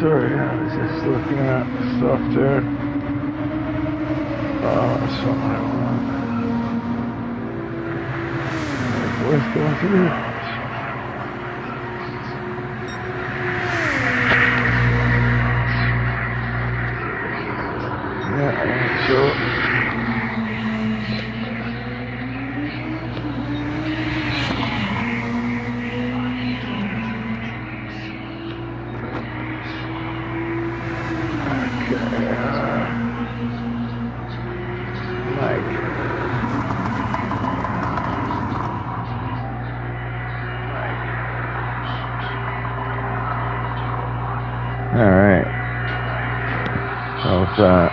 Sorry, I was just looking at stuff there. Oh, that's something I want. What's going through? Yeah, I think so. Alright. How's that?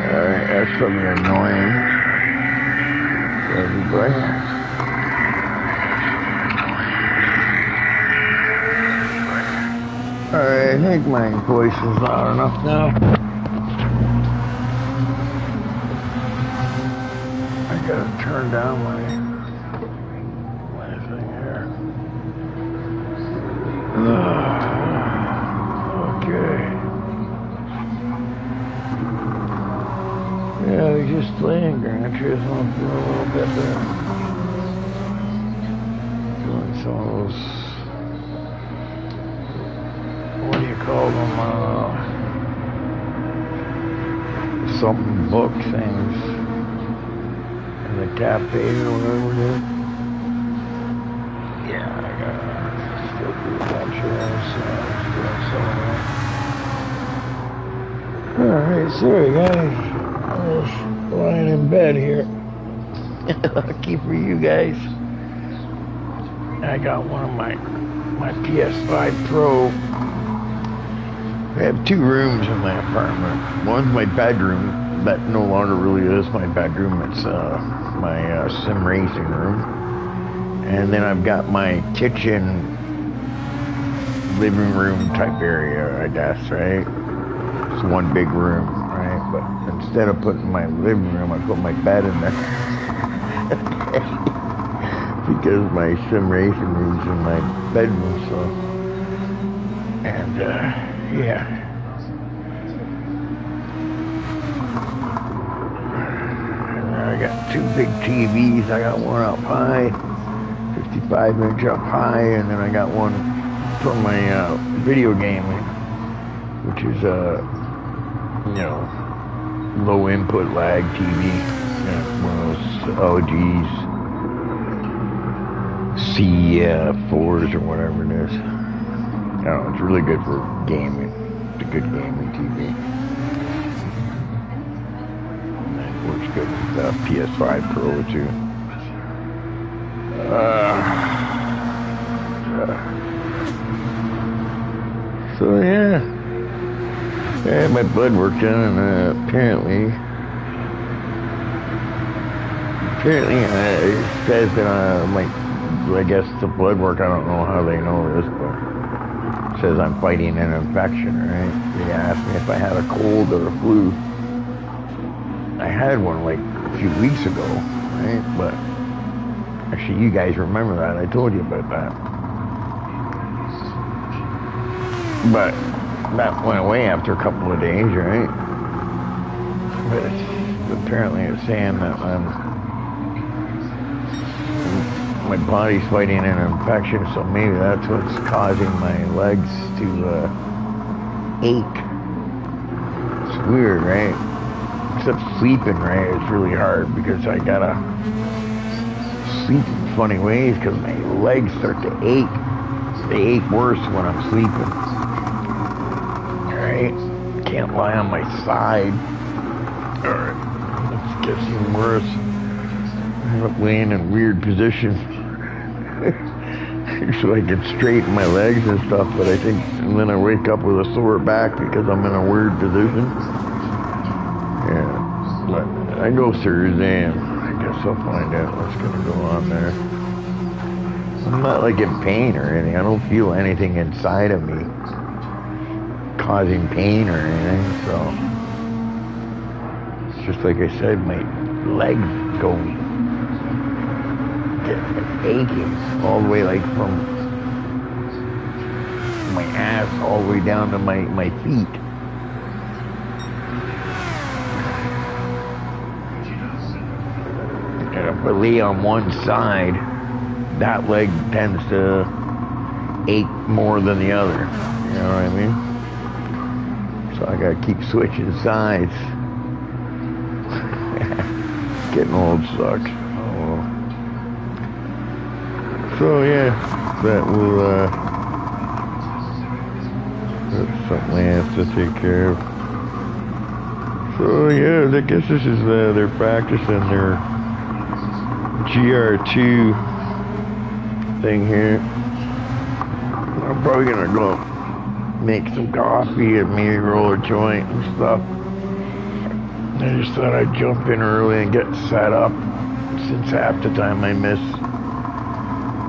Alright, that's gonna be annoying for everybody. Alright, I think my voice is loud enough now. I gotta turn down my thing here. Okay. Yeah, they're just playing Gran Turismo a little bit there. Doing some of those, what do you call them, something book things. The cafe or whatever it is. Yeah, I gotta still do adventures, doing some of that. Alright, sorry guys. I was lying in bed here. Lucky for you guys. I got one of my PS5 Pro. I have two rooms in my apartment. One's my bedroom. That no longer really is my bedroom. It's my sim racing room. And then I've got my kitchen, living room type area, I guess, right? It's one big room, right? But instead of putting my living room, I put my bed in there. Because my sim racing room's in my bedroom, so. And, yeah. two big TVs. I got one up high, 55-inch up high, and then I got one for my video gaming, which is you know, low input lag TV. One of those LG's C4s or whatever it is. I don't know, it's really good for gaming. It's a good gaming TV. And it works good with the PS5 Pro too. So yeah. I had my blood work done, and apparently it says that I guess the blood work, I don't know how they know this, but it says I'm fighting an infection, right? They asked me if I had a cold or a flu. I had one like a few weeks ago, right? But actually, you guys remember that. I told you about that. But that went away after a couple of days, right? But apparently it's saying that my body's fighting an infection, so maybe that's what's causing my legs to ache. It's weird, right? Except sleeping, right? It's really hard because I gotta sleep in funny ways because my legs start to ache. They ache worse when I'm sleeping. Right? Can't lie on my side. Alright. It's getting worse. I'm laying in weird positions. So I can straighten my legs and stuff, but I think, and then I wake up with a sore back because I'm in a weird position. Yeah. But I go Thursday, and I guess I'll find out what's gonna go on there. I'm not like in pain or anything. I don't feel anything inside of me causing pain or anything, so it's just like I said, my legs go aching all the way, like from my ass all the way down to my feet. And if I lay on one side, that leg tends to ache more than the other. You know what I mean? So I gotta keep switching sides. Getting old sucks. Oh. So yeah, that will that's something I have to take care of. So yeah, I guess this is they're practicing their Gr2 thing here. I'm probably gonna go make some coffee and maybe roll a joint and stuff. I just thought I'd jump in early and get set up since half the time I miss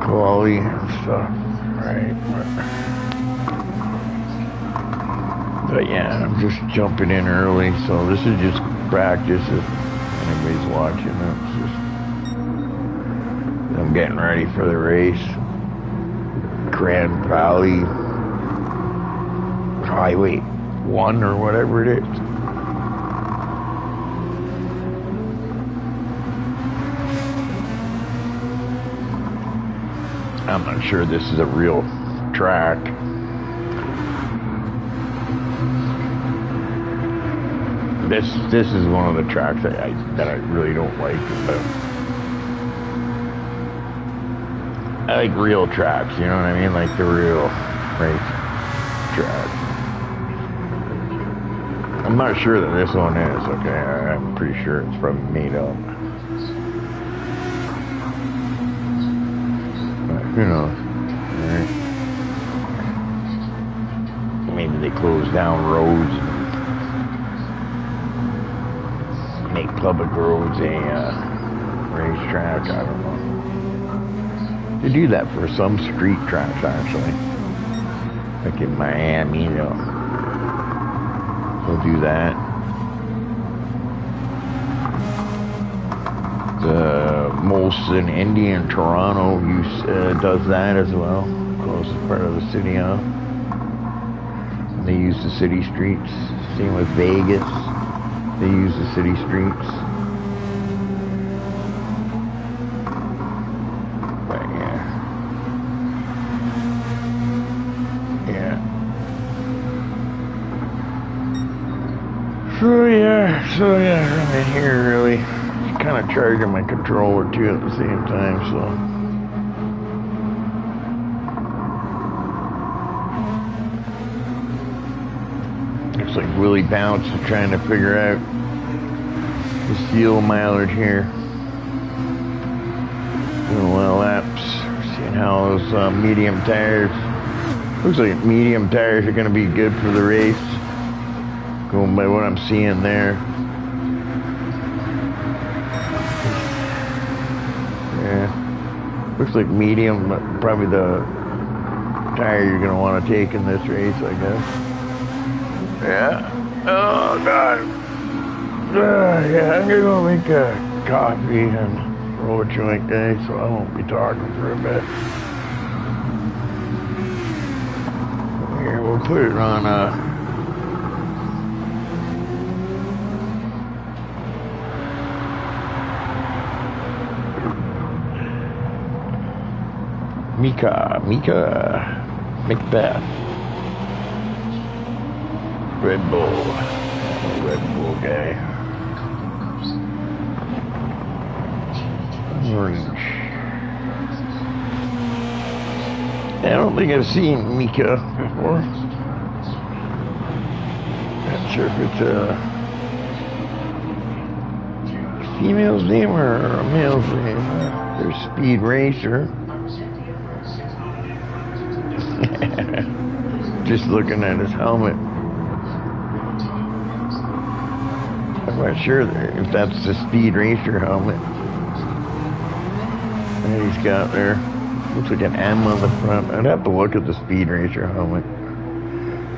quality and stuff, right? But yeah, I'm just jumping in early, so this is just practice if anybody's watching. It's just I'm getting ready for the race. Grand Valley Highway 1 or whatever it is. I'm not sure this is a real track. This is one of the tracks that I really don't like. But I like real tracks, you know what I mean? Like the real race tracks. I'm not sure that this one is, okay? I'm pretty sure it's probably made up. But who knows? Right. Maybe they close down roads and make public roads a racetrack. I don't know. They do that for some street tracks, actually. Like in Miami, they'll do that. The Molson Indian Toronto does that as well. Closest part of the city, huh? And they use the city streets. Same with Vegas. They use the city streets. So yeah, I'm in here really kind of charging my controller too at the same time, so. Looks like Willie Bounce is trying to figure out the fuel mileage here. Doing a lot of laps, seeing how those medium tires. Looks like medium tires are going to be good for the race. Going by what I'm seeing there. Yeah. Looks like medium, probably the tire you're going to want to take in this race, I guess. Yeah. Oh, God. Yeah, I'm going to go make a coffee and roll a joint, guys, so I won't be talking for a bit. Here, we'll put it on Mika Macbeth. Red Bull. I'm a Red Bull guy. Orange. I don't think I've seen Mika before. Not sure if it's a female's name or a male's name. There's Speed Racer. Just looking at his helmet. I'm not sure if that's the Speed Racer helmet that he's got there. Looks like an M on the front. I'd have to look at the Speed Racer helmet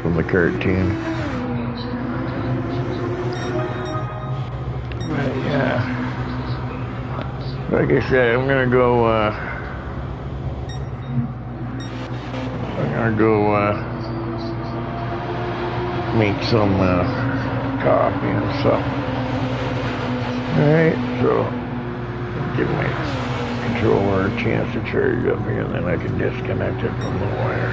from the cartoon. But yeah, like I said, I'm gonna go make some coffee and stuff. Alright, so give my controller a chance to charge up here, and then I can disconnect it from the wire.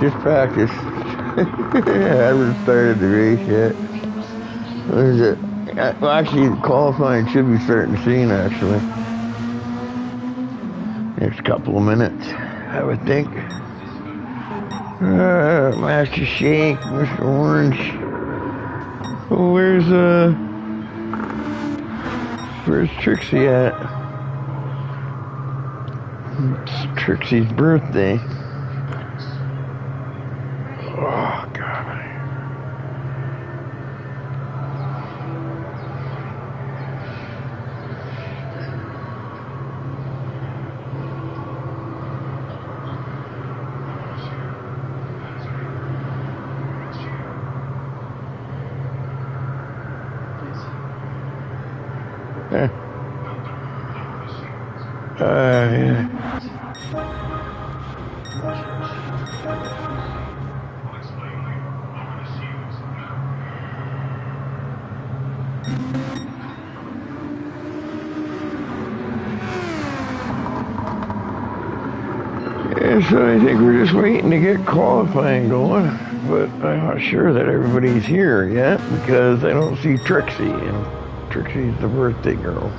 Just practice. I haven't started the race yet. What is it? Well, actually, qualifying should be starting soon, actually. Next couple of minutes, I would think. Master Shake, Mr. Orange. Oh, where's Trixie at? It's Trixie's birthday. Oh, God. Yeah. Yeah, so I think we're just waiting to get qualifying going, but I'm not sure that everybody's here yet because I don't see Trixie, and Trixie's the birthday girl.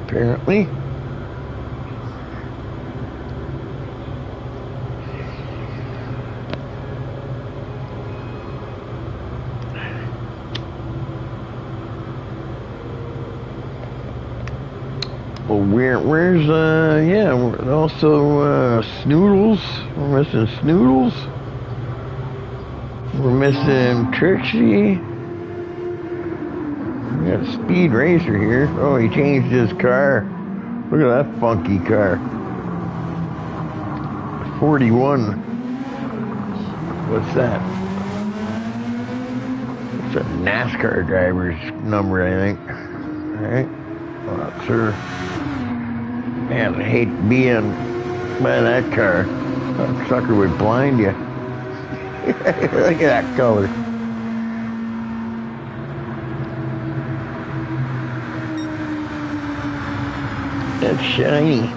Apparently. Well, where's yeah, also Snoodles. We're missing Snoodles. We're missing Trixie. We got a Speed Racer here. Oh, he changed his car. Look at that funky car. 41. What's that? It's a NASCAR driver's number, I think. Alright. I'm not sure. Man, I hate being by that car. That sucker would blind you. Look at that color. That's shiny.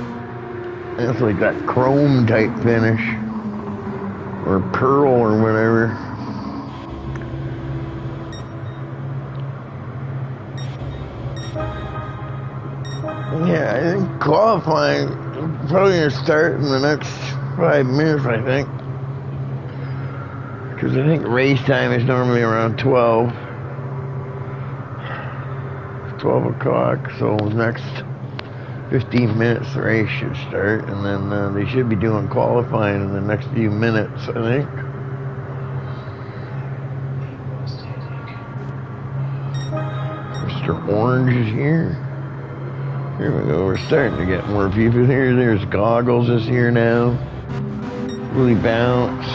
That's like that chrome type finish. Or pearl or whatever. Yeah, I think qualifying probably going to start in the next 5 minutes, I think. Because I think race time is normally around 12 o'clock, so the next 15 minutes the race should start, and then they should be doing qualifying in the next few minutes, I think. Mr. Orange is here. Here we go, we're starting to get more people here. There's Goggles is here now. Willie Bounce.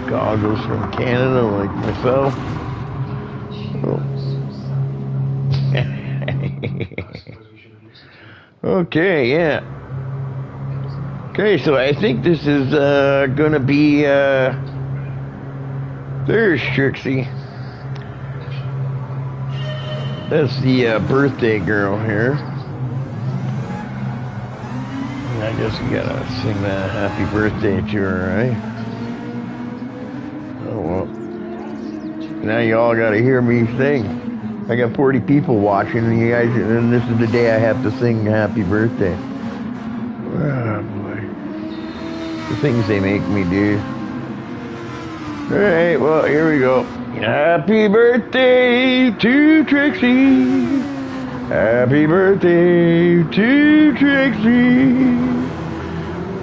Goggles from Canada, like myself. Oh. Okay, yeah. Okay, so I think this is gonna be there's Trixie. That's the birthday girl here. I guess we gotta sing that happy birthday to her, right? Oh well. Now you all gotta hear me sing. I got 40 people watching, and you guys, and this is the day I have to sing happy birthday. Oh boy. The things they make me do. Alright, well, here we go. Happy birthday to Trixie. Happy birthday to Trixie.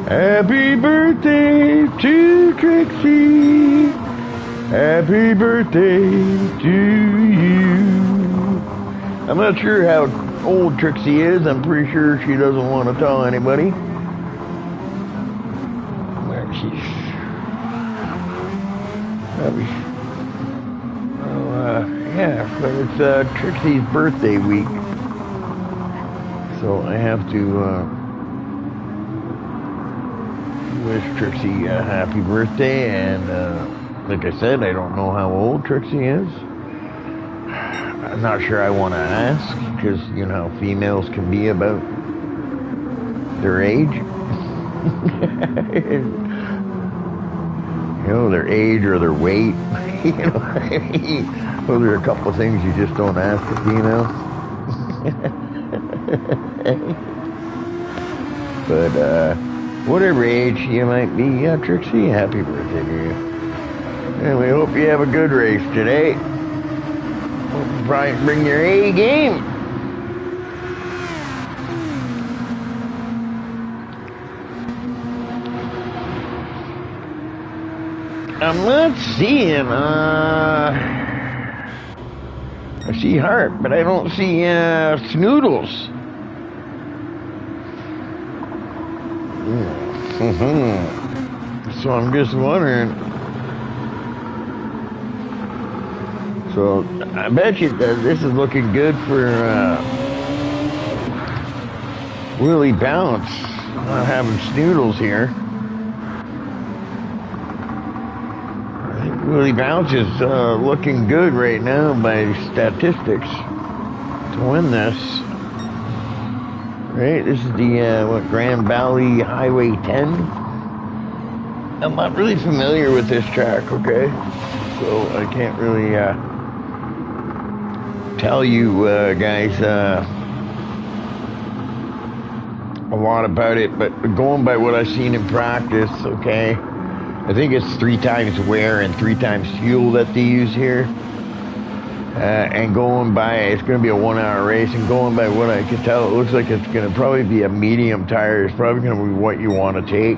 Happy birthday to Trixie. Happy birthday to you. I'm not sure how old Trixie is. I'm pretty sure she doesn't want to tell anybody. Where she's... yeah, but it's Trixie's birthday week. So I have to wish Trixie a happy birthday, and like I said, I don't know how old Trixie is. I'm not sure I want to ask, because you know how females can be about their age. You know, their age or their weight. You know what I mean? Those are a couple of things you just don't ask a female. But, whatever age you might be, yeah, Trixie, happy birthday to you. And we hope you have a good race today. Hope you probably bring your A game. I'm not seeing, I see Hart, but I don't see, Snoodles. So I'm just wondering. So I bet you that this is looking good for, Willie Bounce. Not having Snoodles here. Willie Bounce is looking good right now by statistics to win this. Right, this is the Grand Valley Highway 10. I'm not really familiar with this track, okay? So I can't really tell you guys a lot about it, but going by what I've seen in practice, okay? I think it's 3 times wear and 3 times fuel that they use here. And going by, it's going to be a 1-hour race, and going by what I can tell, it looks like it's going to probably be a medium tire. It's probably going to be what you want to take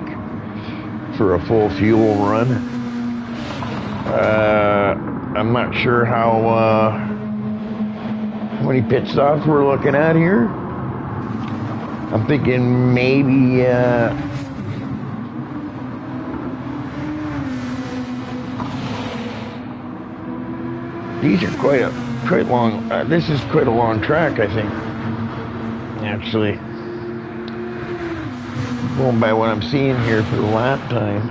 for a full fuel run. I'm not sure how many pit stops we're looking at here. I'm thinking maybe... these are quite long. This is quite a long track, I think. Actually, going by what I'm seeing here for the lap time,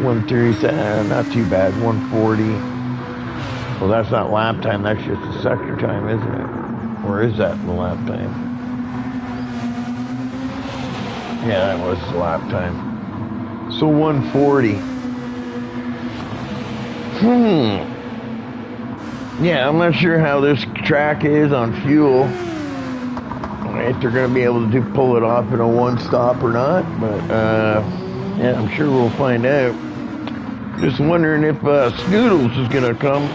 137, not too bad. 140. Well, that's not lap time. That's just the sector time, isn't it? Or is that the lap time? Yeah, that was the lap time. So 140. Yeah, I'm not sure how this track is on fuel. If they're going to be able to pull it off in a one-stop or not. But, yeah, I'm sure we'll find out. Just wondering if Snoodles is going to come.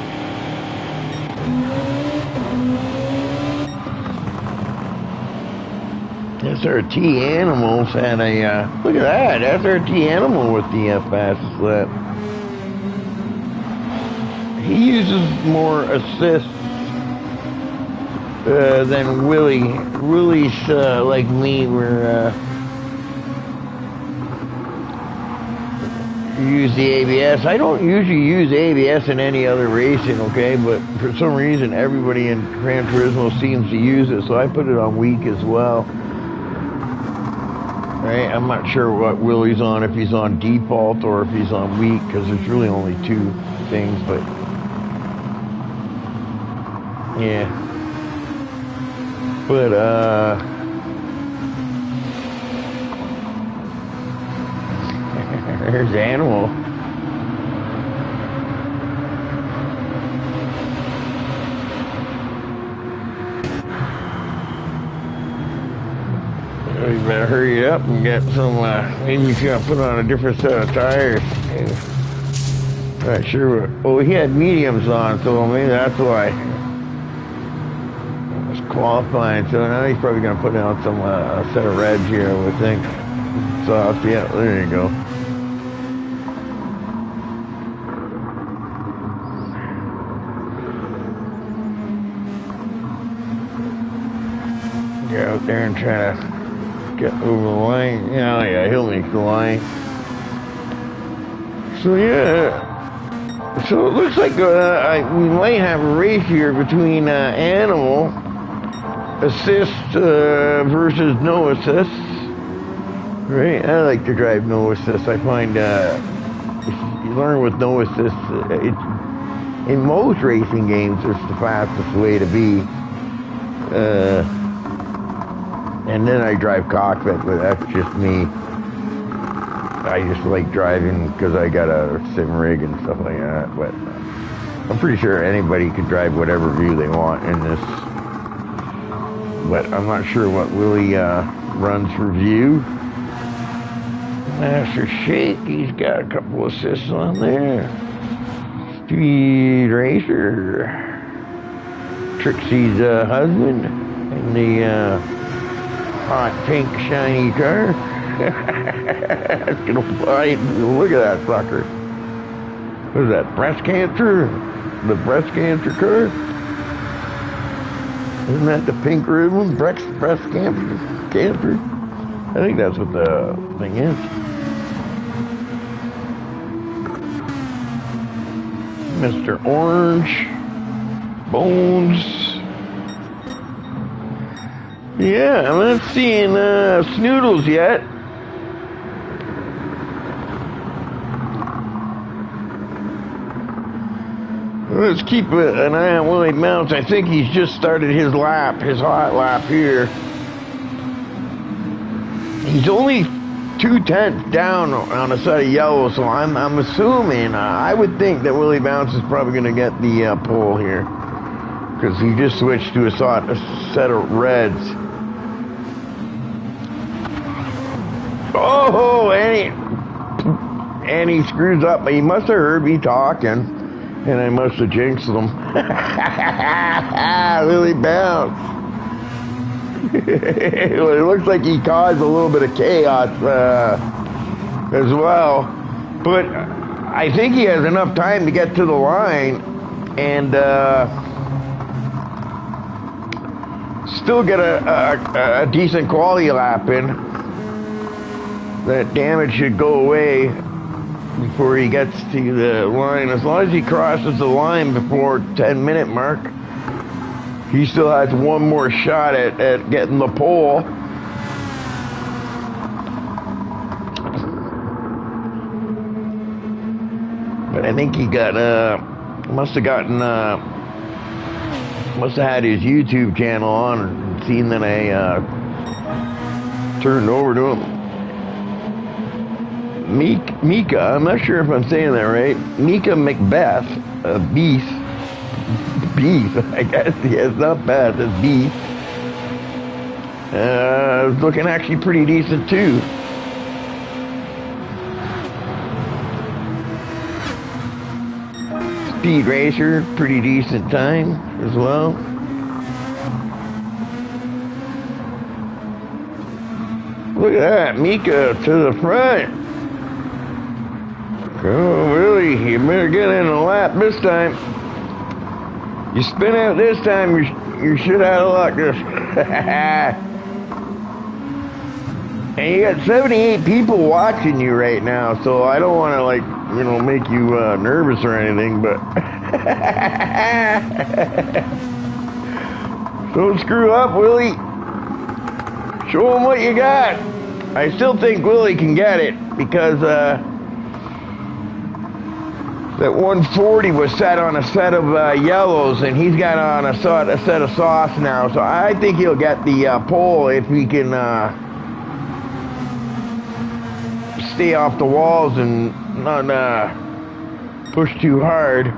SRT Animals had a, look at that, SRT Animal with the fastest lap. He uses more assists than Willie. Willie's like me, where you use the ABS. I don't usually use ABS in any other racing, okay? But for some reason, everybody in Gran Turismo seems to use it, so I put it on weak as well. Right? I'm not sure what Willie's on, if he's on default or if he's on weak, because there's really only 2 things, but... yeah. But, there's Animal. You better hurry up and get some, maybe he's gonna put on a different set of tires. Not sure. Oh, he had mediums on, so maybe that's why. Qualifying, so now he's probably going to put on some set of reds here, I would think. Soft, yeah, there you go. Get out there and try to get over the line. Yeah, he'll make the line. So yeah, so it looks like we might have a race here between Animal assist versus no assist. Right, I like to drive no assist. I find you learn with no assist. In most racing games, it's the fastest way to be. And then I drive cockpit, but that's just me. I just like driving because I got a sim rig and stuff like that. But I'm pretty sure anybody could drive whatever view they want in this. But I'm not sure what Willie runs for view. Master Shake, he's got a couple assists on there. Speed Racer, Trixie's husband, and the hot pink shiny car. It's gonna fly. Look at that sucker. What is that? Breast cancer? The breast cancer car? Isn't that the pink ribbon? Breast cancer? I think that's what the thing is. Mr. Orange. Bones. Yeah, I'm not seeing Snoodles yet. Let's keep an eye on Willie Mounts. I think he's just started his lap, his hot lap here. He's only 2/10 down on a set of yellow, so I'm assuming, I would think that Willie Mounts is probably going to get the pole here. Because he just switched to a set of reds. Oh, and he screws up. He must have heard me talking, and I must have jinxed him. Willie Bounce. It looks like he caused a little bit of chaos as well. But I think he has enough time to get to the line and still get a decent quality lap in. That damage should go away before he gets to the line. As long as he crosses the line before 10-minute mark, he still has one more shot at getting the pole. But I think he got, must have had his YouTube channel on and seen that I turned over to him. Mika, I'm not sure if I'm saying that right. Mika Macbeth, Beef, I guess. Yeah, it's not bad, it's Beef. It's looking actually pretty decent too. Speed Racer, pretty decent time as well. Look at that, Mika to the front. Oh, really? You better get in a lap this time. You spin out this time, you're shit out of luck. And you got 78 people watching you right now, so I don't want to, like, you know, make you nervous or anything, but don't screw up, Willie. Show him what you got. I still think Willie can get it because that 140 was set on a set of yellows, and he's got on a set of sauce now. So I think he'll get the pole if he can stay off the walls and not push too hard.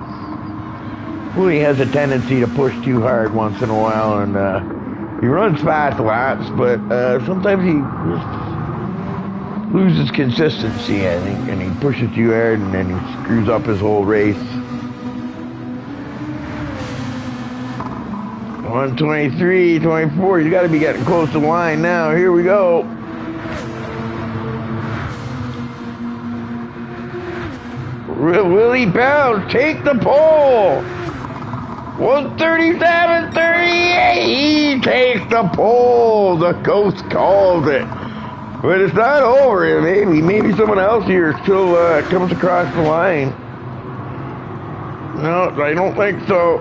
Willie has a tendency to push too hard once in a while, and he runs fast laps, but sometimes he loses consistency, I think, and he pushes too hard, and then he screws up his whole race. 123, 24, you got to be getting close to the line now. Here we go. Willie Bounce, take the pole. 137.38, he takes the pole. The ghost calls it. But it's not over. Maybe someone else here still comes across the line. No, I don't think so.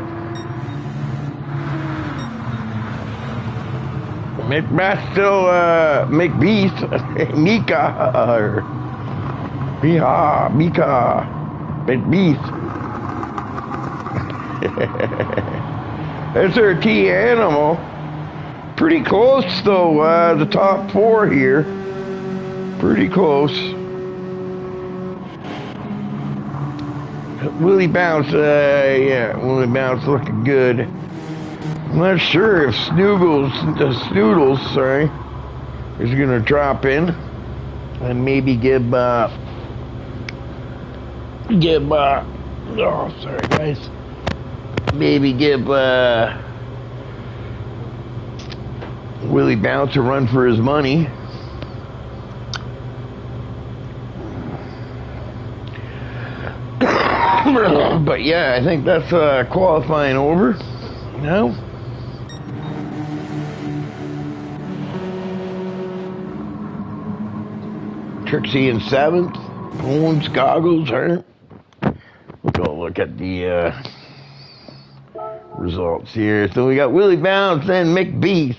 Macbeth still, McBeast, Mika, Mika, McBeast. SRT Animal. Pretty close though, the top four here. Pretty close. Willie Bounce, yeah, Willie Bounce looking good. I'm not sure if Snoodles, sorry, is gonna drop in and maybe give, oh, sorry guys, maybe give, Willie Bounce a run for his money. But yeah, I think that's qualifying over now. Trixie in 7th. Bones, Goggles, right? We'll go look at the results here. So we got Willie Bounce and Mick Beast.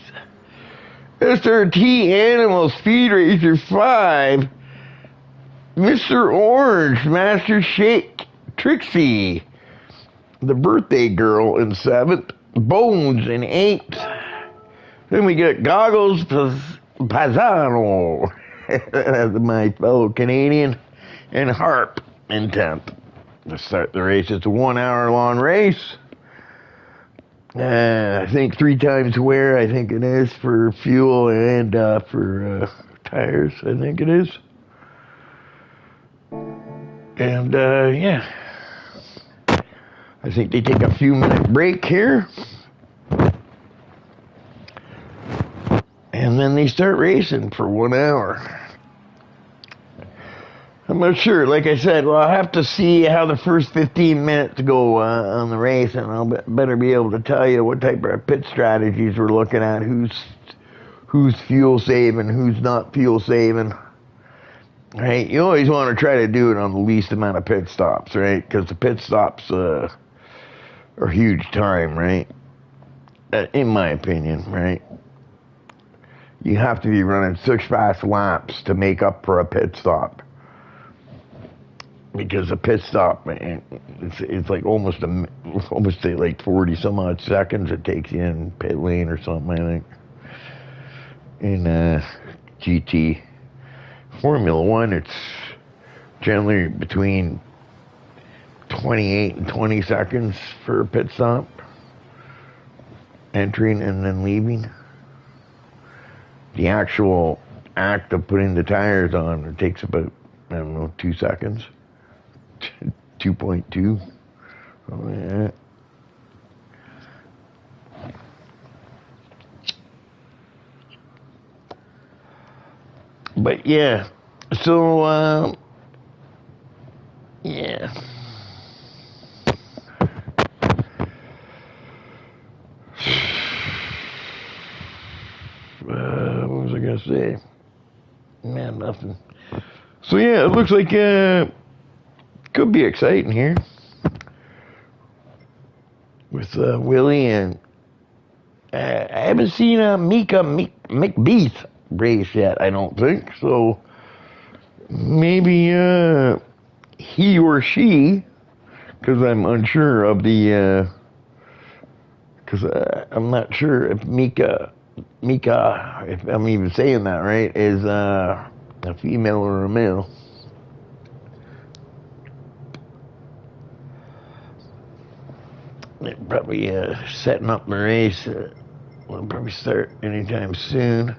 SRT Animal Speed Racer 5. Mr. Orange, Master Shake, Trixie. The Birthday Girl in 7th. Bones in 8th. Then we get Goggles Paisano. That's my fellow Canadian. And Harp in 10th. To start the race, it's a 1 hour long race. I think 3 times wear, I think it is, for fuel and for tires, I think it is. And yeah, I think they take a few minute break here. And then they start racing for 1 hour. I'm not sure. Like I said, well, I'll have to see how the first 15 minutes go on the race, and I'll better be able to tell you what type of pit strategies we're looking at, who's fuel saving, who's not fuel saving. Right? You always want to try to do it on the least amount of pit stops, right? Because the pit stops are huge time, right? In my opinion, right? You have to be running 6 fast laps to make up for a pit stop. Because a pit stop, man, it's like almost like 40 some odd seconds it takes you in pit lane or something, I think. In GT. Formula 1, it's generally between 28 and 20 seconds for a pit stop. Entering and then leaving. The actual act of putting the tires on, it takes about, I don't know, 2 seconds. 2.2. Oh, yeah. But yeah, so yeah. What was I gonna say? Man, nothing. So yeah, it looks like could be exciting here with Willie, and I haven't seen McBeath race yet, I don't think. So maybe he or she, because I'm unsure of the, because I'm not sure if Mika, if I'm even saying that right, is a female or a male. They're probably setting up the race. We'll probably start anytime soon.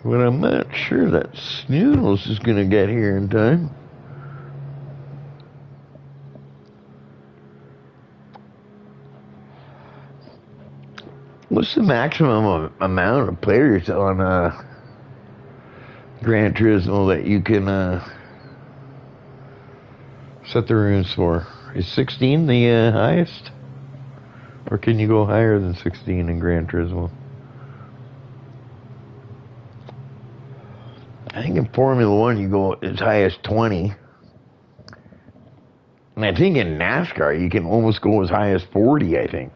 But I'm not sure that Snoodles is going to get here in time. What's the maximum amount of players on Gran Turismo that you can set the rooms for? Is 16 the highest? Or can you go higher than 16 in Gran Turismo? I think in Formula 1 you go as high as 20. And I think in NASCAR you can almost go as high as 40, I think.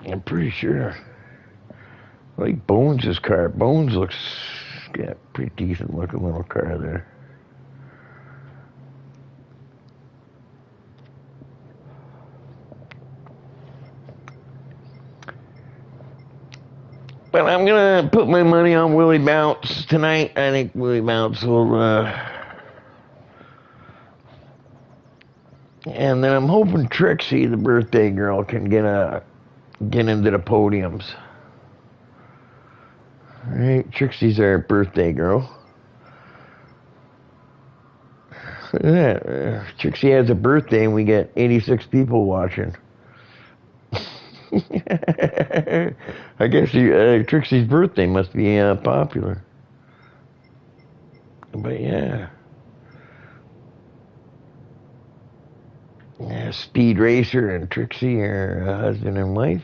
I'm pretty sure. I like Bones' car. Bones looks, yeah, pretty decent looking little car there. But I'm gonna put my money on Willie Bounce tonight. I think Willie Bounce will, and then I'm hoping Trixie, the birthday girl, can get into the podiums. All right, Trixie's our birthday girl. Look at that. Trixie has a birthday and we get 86 people watching. I guess Trixie's birthday must be popular. But yeah. Speed Racer and Trixie are husband and wife.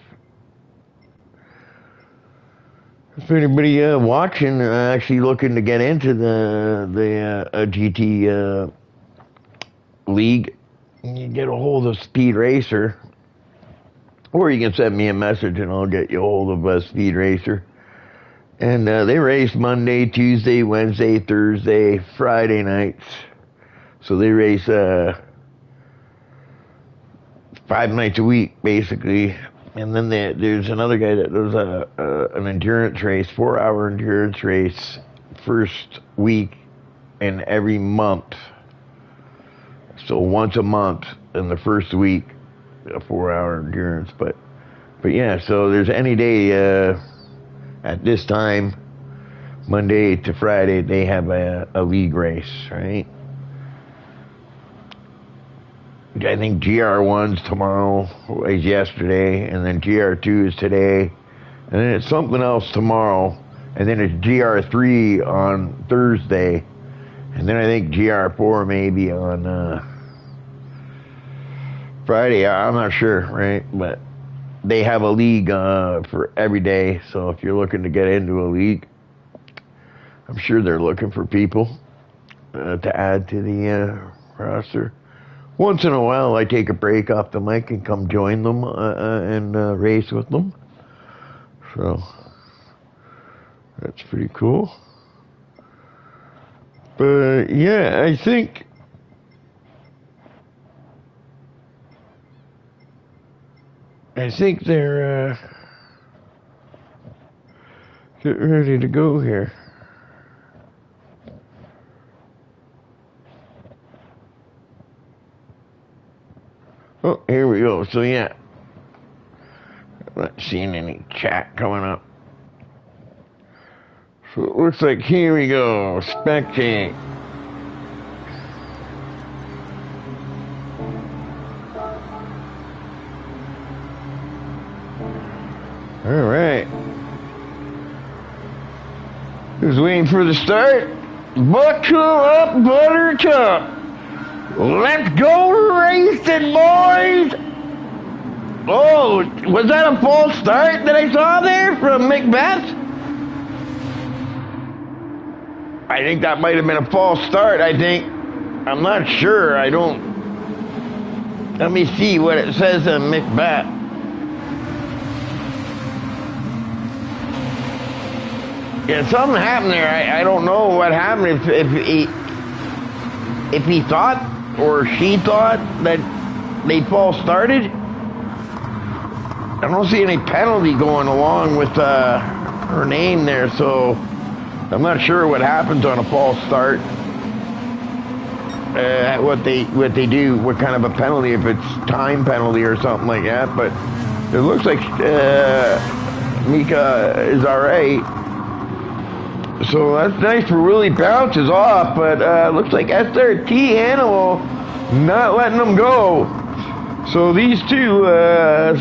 If anybody watching actually looking to get into the GT league, you get a hold of Speed Racer, or you can send me a message and I'll get you a hold of Speed Racer. And they race Monday, Tuesday, Wednesday, Thursday, Friday nights. So they race 5 nights a week, basically. And then there's another guy that does an endurance race, 4-hour endurance race, first week in every month. So once a month in the first week, a 4-hour endurance. But yeah, so there's any day at this time, Monday to Friday, they have a league race, right? I think GR1's tomorrow, is yesterday, and then GR2 is today, and then it's something else tomorrow, and then it's GR3 on Thursday, and then I think GR4 maybe on Friday. I'm not sure, right? But they have a league for every day, so if you're looking to get into a league, I'm sure they're looking for people to add to the roster. Once in a while, I take a break off the mic and come join them and race with them. So that's pretty cool. But yeah, I think they're getting ready to go here. Oh, here we go. So yeah, I'm not seeing any chat coming up. So it looks like here we go. Spectate. All right. Who's waiting for the start? Buckle up, Buttercup. Let's go racing, boys! Oh, was that a false start that I saw there from Macbeth? I think that might have been a false start, I think. I'm not sure, I don't... Let me see what it says on Macbeth. Yeah, something happened there. I don't know what happened, if he thought or she thought that they false started. I don't see any penalty going along with her name there, so I'm not sure what happens on a false start. What they do, what kind of a penalty, if it's time penalty or something like that. But it looks like Mika is all right. So that's nice for Willie Bounces off, but looks like SRT Animal not letting them go. So these two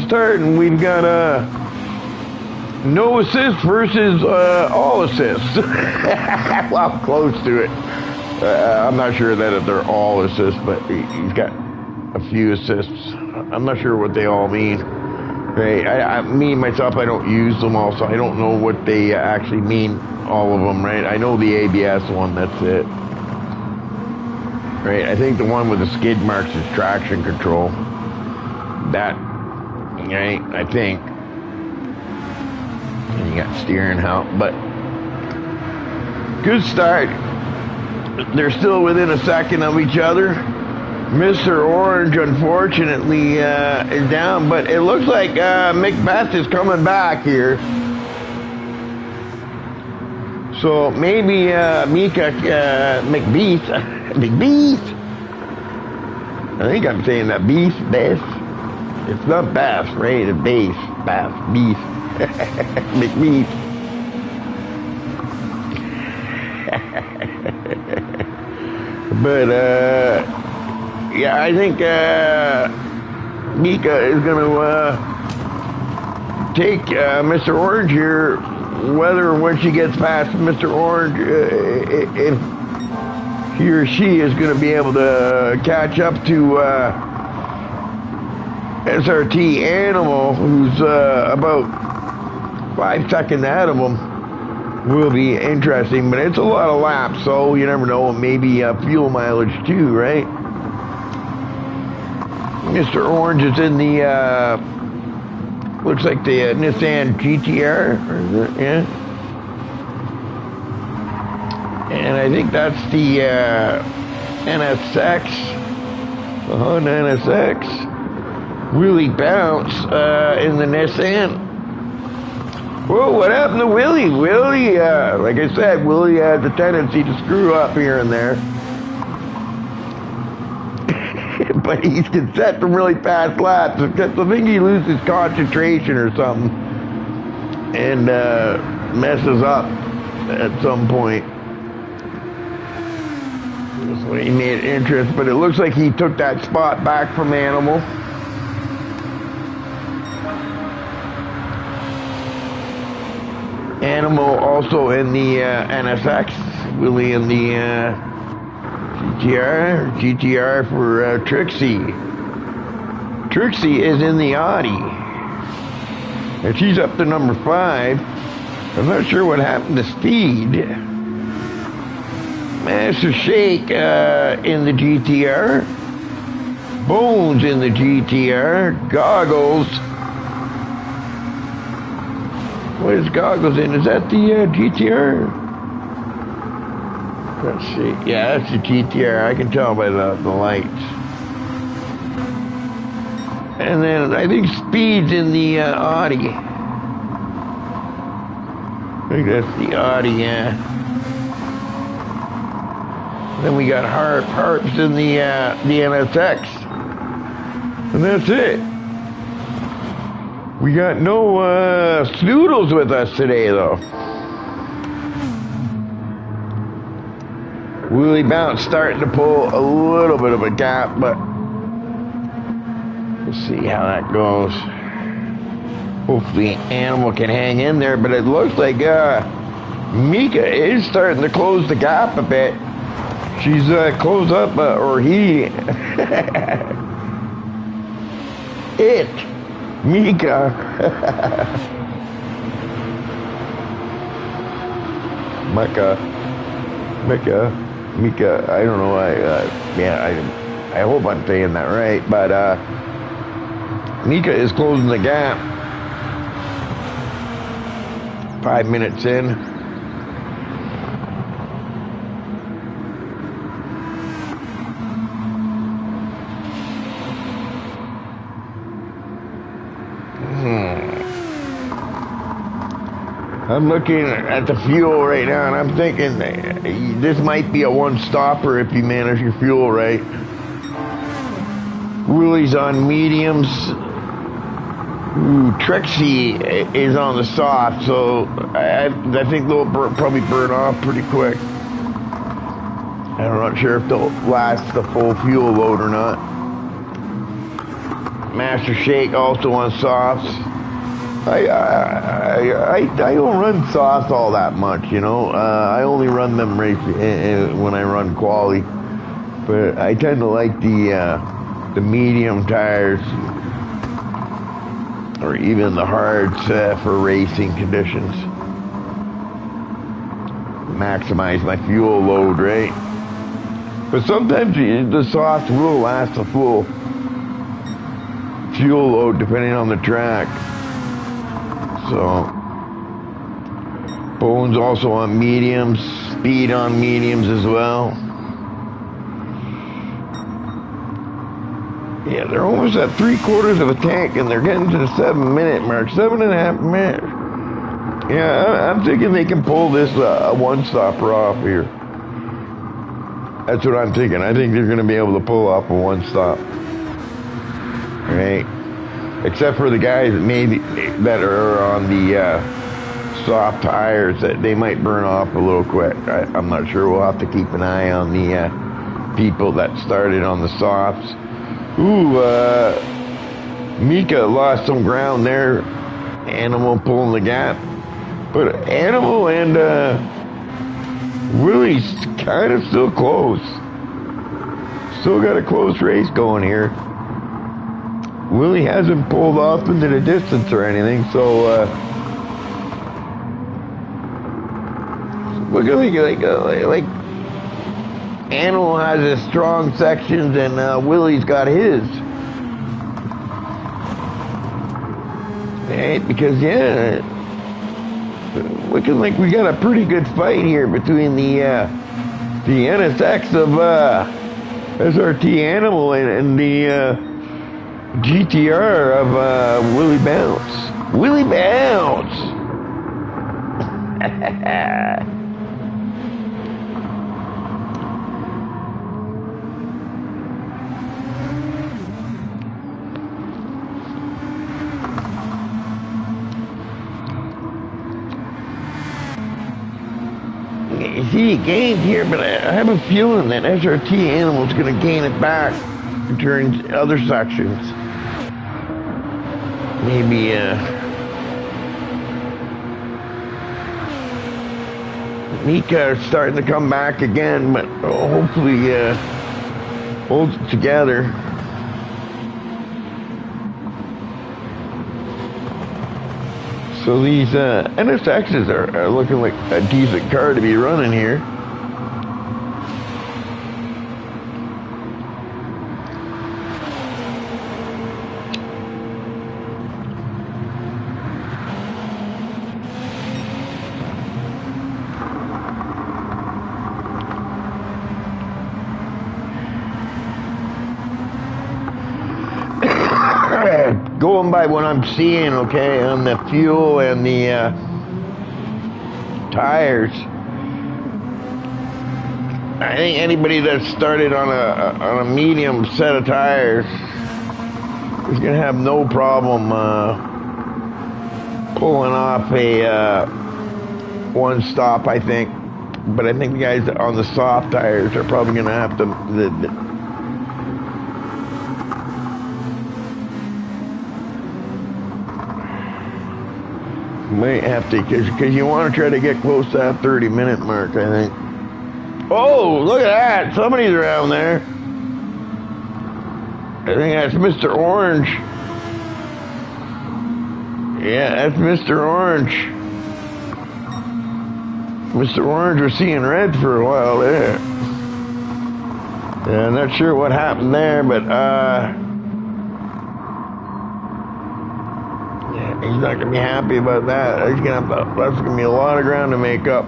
starting, we've got no assist versus all assists. Well, close to it. I'm not sure that they're all assists, but he's got a few assists. I'm not sure what they all mean. Right? Me myself, I don't use them all, so I don't know what they actually mean. All of them, right? I know the ABS one, that's it. Right, I think the one with the skid marks is traction control. That, right, I think. And you got steering help, but good start. They're still within a second of each other. Mr. Orange, unfortunately, is down, but it looks like Macbeth is coming back here. So maybe Mika McBeast, McBeast. I think I'm saying that beast, bass. It's not bass, right? It's bass, bass, beast, McBeast. But yeah, I think Mika is gonna take Mr. Orange here, whether when she gets past Mr. Orange, if he or she is going to be able to catch up to SRT Animal, who's about 5 seconds ahead of him, will be interesting. But it's a lot of laps, so you never know. Maybe fuel mileage too, right? Mr. Orange is in the looks like the Nissan GTR, or is it? Yeah. And I think that's the NSX, the Honda NSX. Wheelie bounce in the Nissan. Whoa, what happened to Willie? Willie, like I said, Willie has a tendency to screw up here and there. But he can set some really fast laps. I think he loses concentration or something and messes up at some point. So he made interest, but it looks like he took that spot back from Animal. Animal also in the NSX, Willie in the GTR for Trixie. Trixie is in the Audi, and she's up to number 5. I'm not sure what happened to Speed. Master Shake in the GTR. Bones in the GTR. Goggles. What is Goggles in? Is that the GTR? Let's see. Yeah, that's the GTR. I can tell by the lights. And then I think Speed's in the Audi. I think that's the Audi, yeah. Then we got Harps in the NSX. And that's it. We got no Snoodles with us today, though. Wheelie Bounce starting to pull a little bit of a gap, but we'll see how that goes. Hopefully Animal can hang in there, but it looks like Mika is starting to close the gap a bit. She's closed up, or he. Mika. Mika. I don't know. I hope I'm saying that right, but Mika is closing the gap. 5 minutes in. I'm looking at the fuel right now, and I'm thinking this might be a one-stopper if you manage your fuel right. Willie's on mediums. Ooh, Trixie is on the soft, so I think they'll probably burn off pretty quick. I'm not sure if they'll last the full fuel load or not. Master Shake also on softs. I don't run softs all that much, you know. I only run them when I run quali, but I tend to like the medium tires, or even the hards for racing conditions. Maximize my fuel load, right? But sometimes the soft will last a full fuel load depending on the track. So, Bones also on mediums, Speed on mediums as well. Yeah, they're almost at 3/4 of a tank, and they're getting to the 7-minute mark, 7.5 minutes. Yeah, I'm thinking they can pull this one-stopper off here. That's what I'm thinking. I think they're going to be able to pull off a one-stop. Right? Except for the guys that are on the soft tires, that they might burn off a little quick. I'm not sure. We'll have to keep an eye on the people that started on the softs. Ooh, Mika lost some ground there. Animal pulling the gap. But Animal and Willie's kind of still close. Still got a close race going here. Willie hasn't pulled off into the distance or anything, so look like Animal has his strong sections and Willie's got his. Right? Because yeah, looking like we got a pretty good fight here between the NSX of SRT Animal and the GTR of Willie Bounce. Willie Bounce! You see, he gained here, but I have a feeling that SRT Animal's going to gain it back during other sections. Maybe, Mika is starting to come back again, but hopefully, holds it together. So these, NSXs are looking like a decent car to be running here. Going by what I'm seeing, okay, on the fuel and the tires, I think anybody that started on a medium set of tires is gonna have no problem pulling off a one stop, I think. But I think the guys on the soft tires are probably gonna have to might have to, because you want to try to get close to that 30-minute mark, I think. Oh, look at that. Somebody's around there. I think that's Mr. Orange. Yeah, that's Mr. Orange. Mr. Orange was seeing red for a while there. Yeah, I'm not sure what happened there, but he's not going to be happy about that. That's going to be a lot of ground to make up.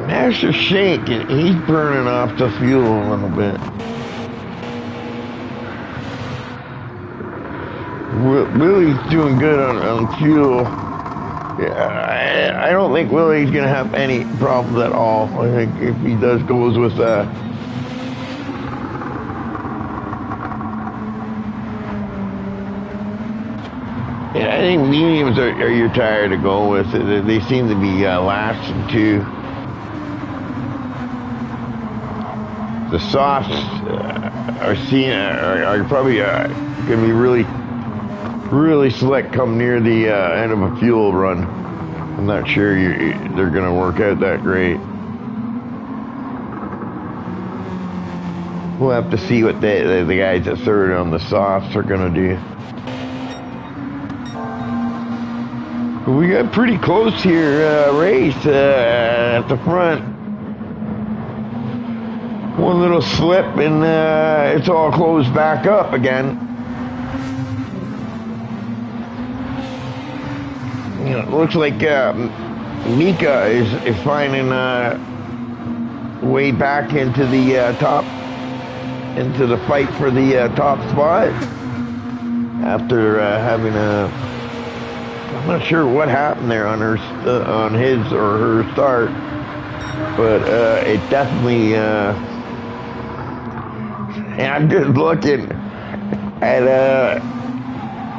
Master Shake, he's burning off the fuel a little bit. Willie's doing good on fuel. Yeah, I don't think Willie's going to have any problems at all. I think if he goes with yeah, I think mediums are your tire to go with. They seem to be lasting too. The softs are probably going to be really slick come near the end of a fuel run. I'm not sure they're going to work out that great. We'll have to see what the guys that started on the softs are going to do. We got pretty close here, race at the front. One little slip and it's all closed back up again. You know, it looks like Mika is finding way back into the top into the fight for the top spot after having I'm not sure what happened there on on his or her start, but it definitely. And I'm just looking at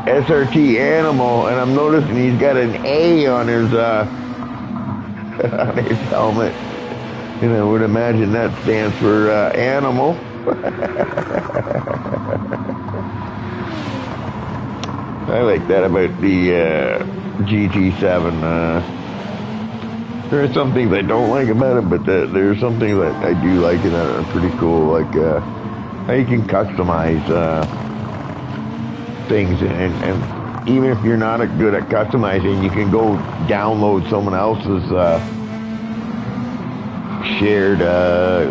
SRT Animal, and I'm noticing he's got an A on his on his helmet, and I would imagine that stands for animal. I like that about the GT7. There are some things I don't like about it, but there's some things that I do like and that are pretty cool, like how you can customize things, and even if you're not good at customizing, you can go download someone else's shared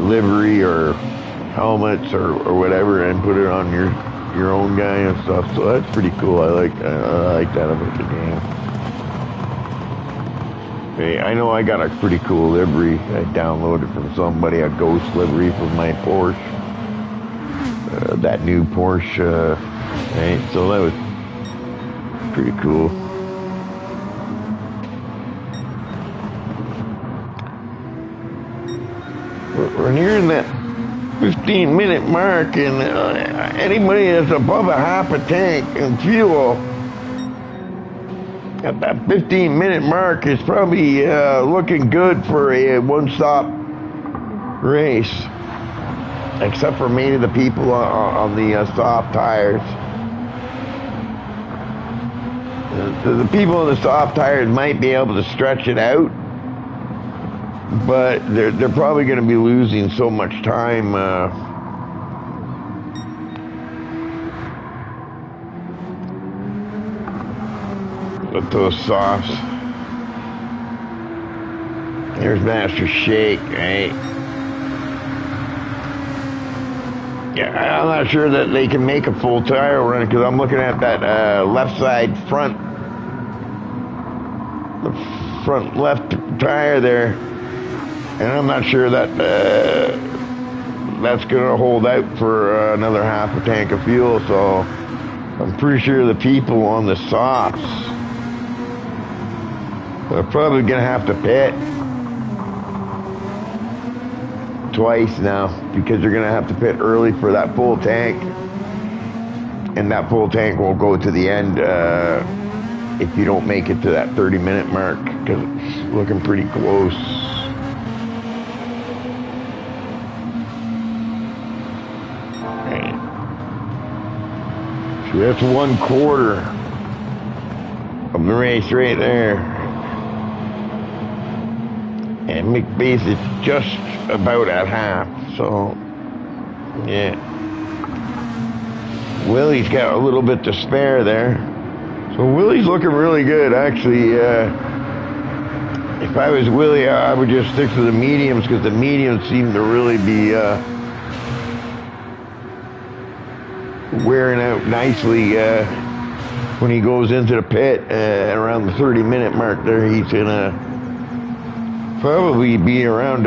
livery or helmets or whatever and put it on your own guy and stuff. So that's pretty cool. I like that about the game. Hey, I know I got a pretty cool livery. I downloaded from somebody, a ghost livery from my Porsche. That new Porsche, right? So that was pretty cool. We're nearing that 15-minute mark, and anybody that's above a half a tank in fuel at that 15-minute mark is probably looking good for a one-stop race, except for maybe the people on the soft tires. The people on the soft tires might be able to stretch it out, but they're probably going to be losing so much time with those softs. There's Master Shake, right? Yeah, I'm not sure that they can make a full tire run, because I'm looking at that left side front left tire there, and I'm not sure that that's going to hold out for another half a tank of fuel. So I'm pretty sure the people on the softs are probably going to have to pit twice now, because they're going to have to pit early for that full tank, and that full tank won't go to the end if you don't make it to that 30-minute mark, because it's looking pretty close. Right. So that's 1/4 of the race right there. And McBase is just about at half, so yeah. Willie's got a little bit to spare there. So Willie's looking really good, actually. If I was Willie, I would just stick to the mediums, because the mediums seem to really be wearing out nicely when he goes into the pit around the 30-minute mark there. He's gonna probably be around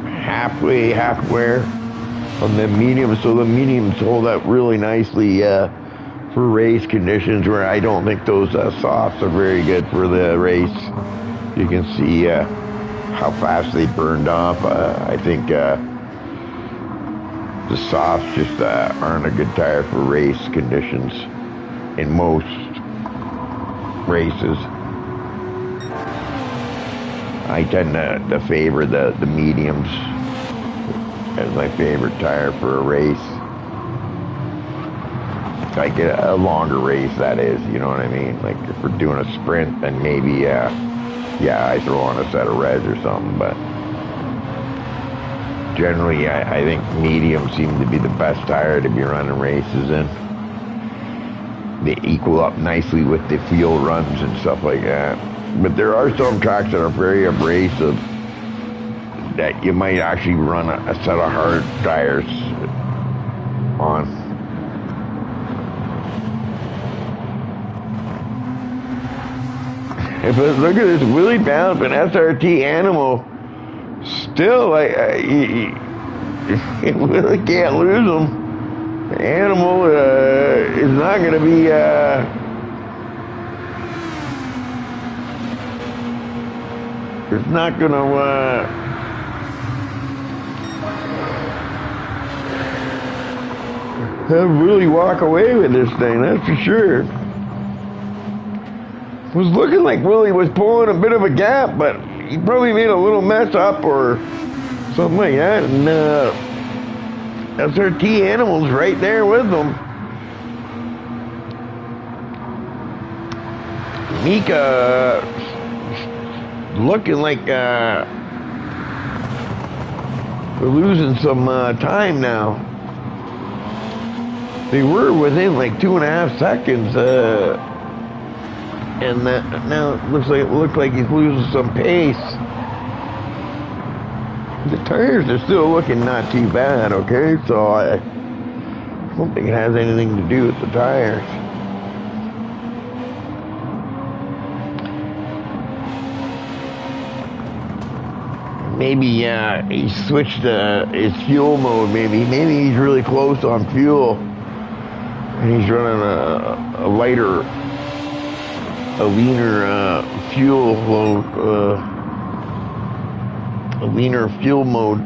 halfway on the mediums, so the mediums hold up really nicely for race conditions, where I don't think those softs are very good for the race. You can see how fast they burned off. I think the softs just aren't a good tire for race conditions in most races. I tend to favor the mediums as my favorite tire for a race. Like a longer race, that is, you know what I mean? Like if we're doing a sprint, then maybe, I throw on a set of reds or something, but generally I think mediums seem to be the best tire to be running races in. They equal up nicely with the field runs and stuff like that. But there are some tracks that are very abrasive that you might actually run a set of hard tires on. But look at this Willie Bound, an SRT Animal. Still, You really can't lose them. The animal is not going to be it's not going to really walk away with this thing, that's for sure. It was looking like Willie was pulling a bit of a gap, but he probably made a little mess up or something like that, and SRT animals right there with them. Mika looking like we're losing some time now. They were within like 2.5 seconds, and that now it looks like he's losing some pace. The tires are still looking not too bad, okay? So I don't think it has anything to do with the tires. Maybe he switched his fuel mode. Maybe he's really close on fuel, and he's running a lighter, a leaner fuel load. A leaner fuel mode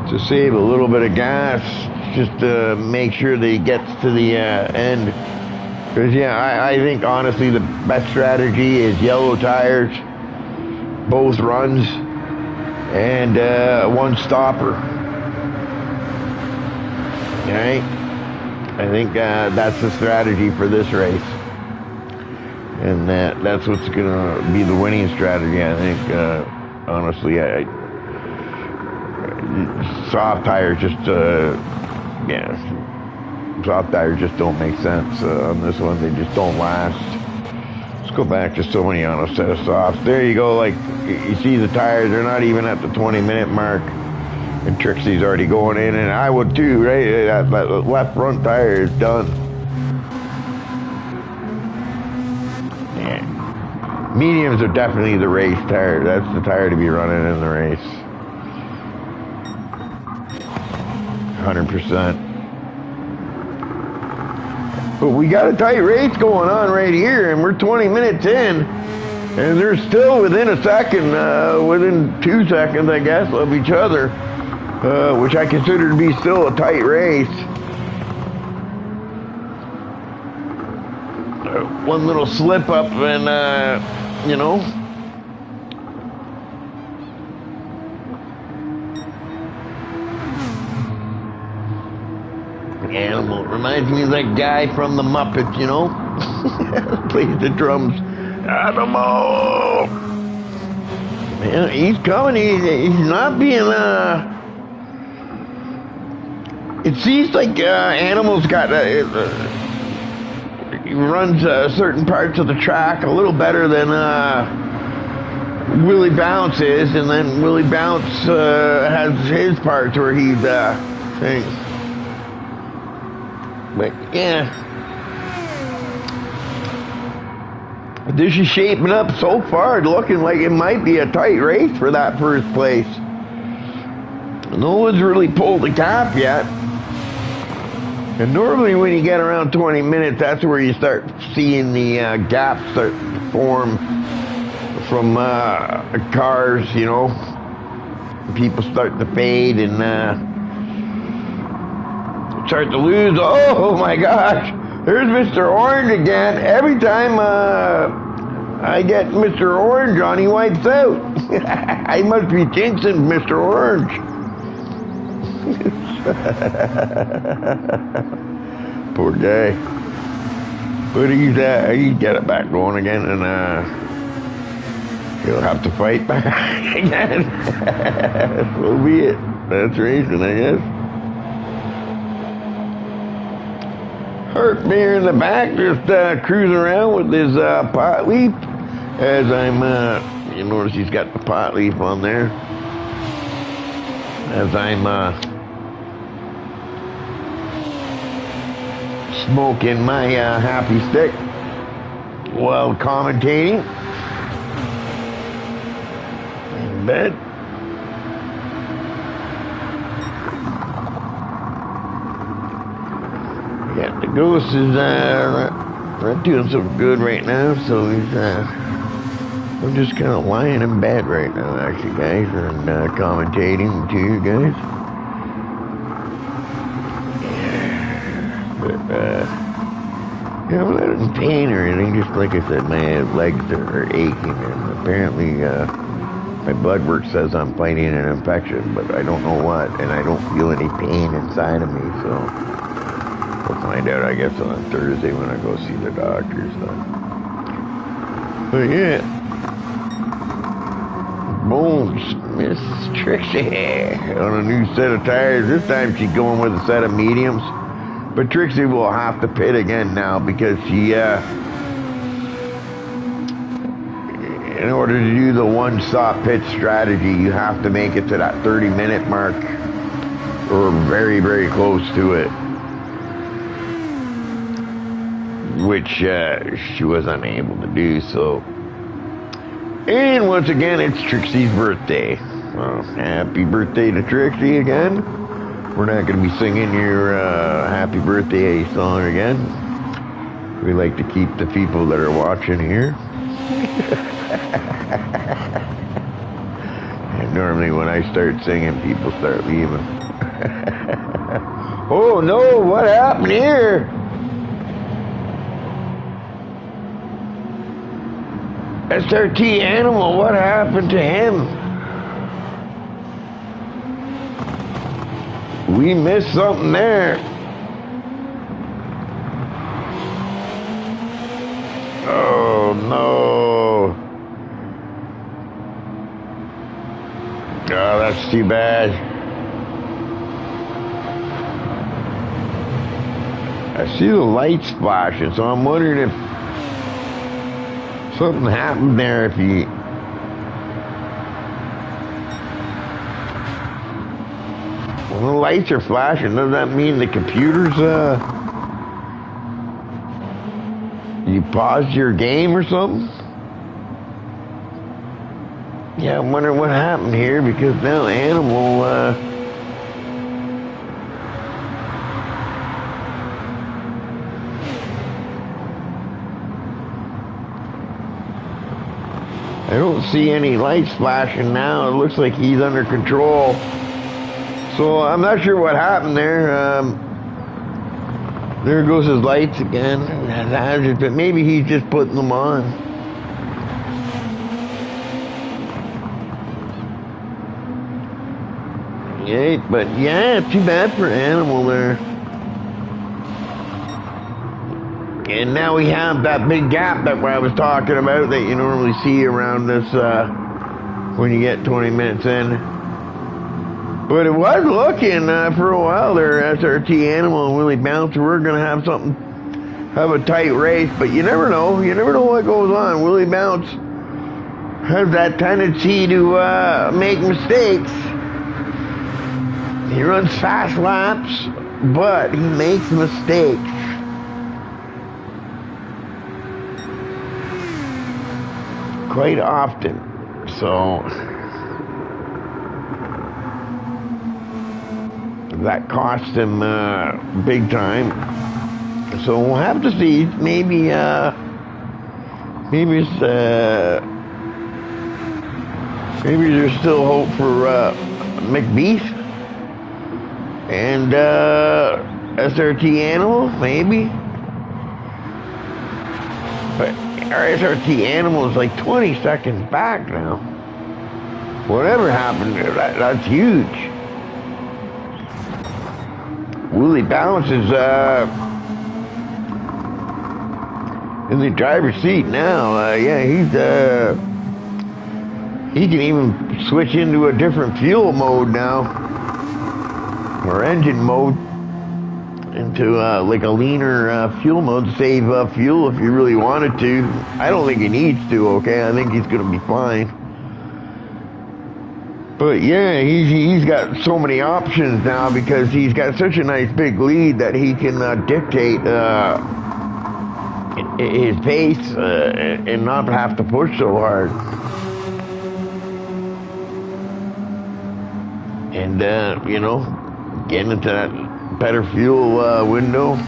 to save a little bit of gas, just to make sure that he gets to the end. Because yeah, I think honestly the best strategy is yellow tires, both runs, and one stopper. Okay, I think that's the strategy for this race, and that's what's gonna be the winning strategy. I think. Honestly, soft tires just, soft tires just don't make sense on this one. They just don't last. Let's go back to Sony on a set of softs. There you go. Like you see the tires, they're not even at the 20-minute mark, and Trixie's already going in, and I would too, right? That left front tire is done. Mediums are definitely the race tire. That's the tire to be running in the race. 100%. But we got a tight race going on right here, and we're 20 minutes in, and they're still within a second, within 2 seconds, I guess, of each other, which I consider to be still a tight race. One little slip up and, you know. Animal reminds me of that guy from the Muppets, you know. Plays the drums. Animal. Man, he's coming. He's not being. It seems like Animal's got. He runs certain parts of the track a little better than Willie Bounce is, and then Willie Bounce has his parts where he's things. But yeah, this is shaping up so far, looking like it might be a tight race for that first place. No one's really pulled the cap yet. And normally when you get around 20 minutes, that's where you start seeing the gaps start to form from cars, you know. People start to fade and start to lose. Oh my gosh, there's Mr. Orange again. Every time I get Mr. Orange on, he wipes out. I must be jinxing Mr. Orange. Poor guy. But he's got it back going again, and he'll have to fight back again. So be it. That's racing, I guess. Hurt Bear in the back, just cruising around with his pot leaf. As I'm, you notice he's got the pot leaf on there. As I'm smoking my happy stick while commentating in bed. Yeah, the ghost is not doing so good right now, so he's I'm just kind of lying in bed right now, actually, guys, and commentating to you guys. Yeah, but I'm not in pain or anything. Just like I said, my legs are aching, and apparently my blood work says I'm fighting an infection, but I don't know what, and I don't feel any pain inside of me, so we'll find out, I guess, on Thursday when I go see the doctor. So. But yeah, Bones, Miss Trixie on a new set of tires. This time she's going with a set of mediums, but Trixie will have to pit again now because she, in order to do the one-stop pit strategy, you have to make it to that 30-minute mark, or very, very close to it, which she was unable to do, so. And once again, it's Trixie's birthday. Well, happy birthday to Trixie again. We're not going to be singing your happy birthday song again. We like to keep the people that are watching here. And normally when I start singing, people start leaving. Oh no, what happened here? SRT Animal, what happened to him? We missed something there. Oh no. Oh, that's too bad. I see the lights flashing, so I'm wondering if something happened there. If he... When the lights are flashing, does that mean the computer's, you paused your game or something? Yeah, I'm wondering what happened here, because now Animal, I don't see any lights flashing now. It looks like he's under control. So I'm not sure what happened there. There goes his lights again. But maybe he's just putting them on. Yeah, but yeah, too bad for Animal there. And now we have that big gap that I was talking about that you normally see around this when you get 20 minutes in. But it was looking for a while there, SRT Animal and Willie Bouncer. We're going to have a tight race, but you never know. You never know what goes on. Willie Bounce has that tendency to make mistakes. He runs fast laps, but he makes mistakes. Quite often. So that cost him big time. So we'll have to see. Maybe there's still hope for McBeef and SRT Animal, maybe. But our SRT Animal is like 20 seconds back now. Whatever happened there, that's huge. Willie Bounce is in the driver's seat now. Yeah, he can even switch into a different fuel mode now, or engine mode, into like a leaner fuel mode to save fuel if you really wanted to. I don't think he needs to, okay? I think he's going to be fine. But yeah, he's got so many options now because he's got such a nice big lead that he can dictate his pace and not have to push so hard. And, you know, getting into that better fuel window.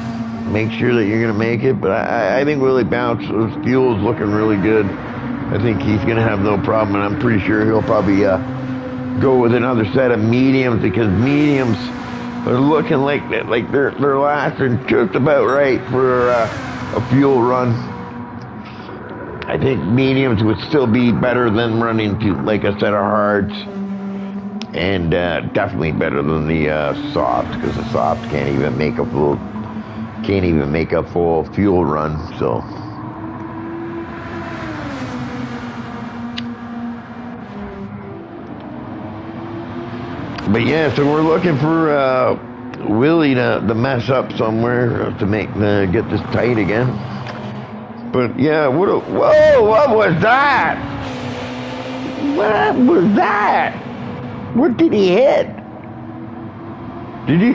make sure that you're going to make it. But I think Willie Bounce's fuel is looking really good. I think he's going to have no problem, and I'm pretty sure he'll probably go with another set of mediums, because mediums are looking like they're lasting just about right for a fuel run. I think mediums would still be better than running to like a set of hards, and definitely better than the softs, because the softs can't even make a full fuel run. So. But yeah, so we're looking for Willie to mess up somewhere to get this tight again. But yeah, what was that? What was that? What did he hit? Did he?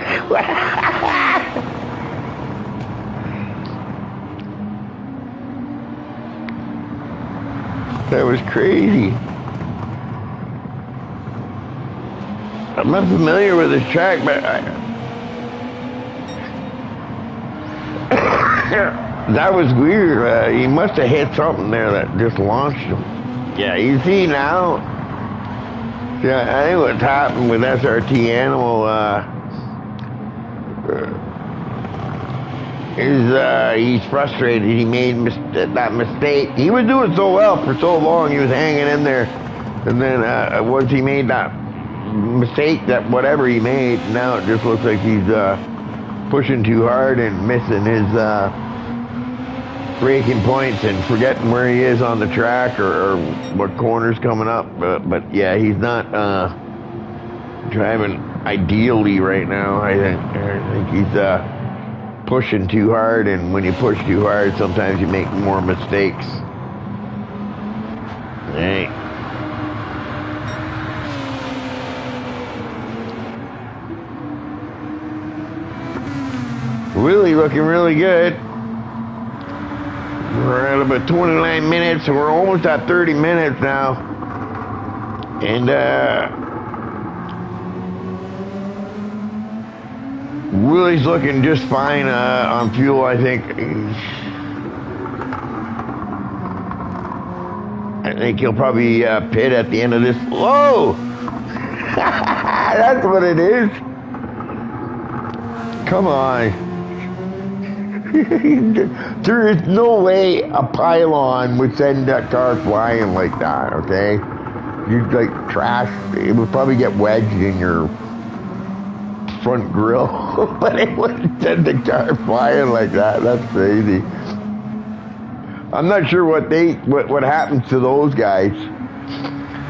That was crazy. I'm not familiar with this track, but that was weird. He must have hit something there that just launched him. Yeah, you see now. Yeah, I think what's happened with SRT Animal is he's frustrated. He made that mistake. He was doing so well for so long. He was hanging in there, and then once he made that mistake, that whatever he made, now it just looks like he's pushing too hard and missing his braking points and forgetting where he is on the track or what corner's coming up. But yeah, he's not driving ideally right now. I think he's pushing too hard, and when you push too hard, sometimes you make more mistakes. Hey. Really looking really good. We're at about 29 minutes, so we're almost at 30 minutes now. And Willie's looking just fine on fuel, I think. I think he'll probably pit at the end of this. Whoa! That's what it is. Come on. There is no way a pylon would send that car flying like that, okay? You'd like trash. It would probably get wedged in your front grill, but it wouldn't send the car flying like that. That's crazy. I'm not sure what happens to those guys.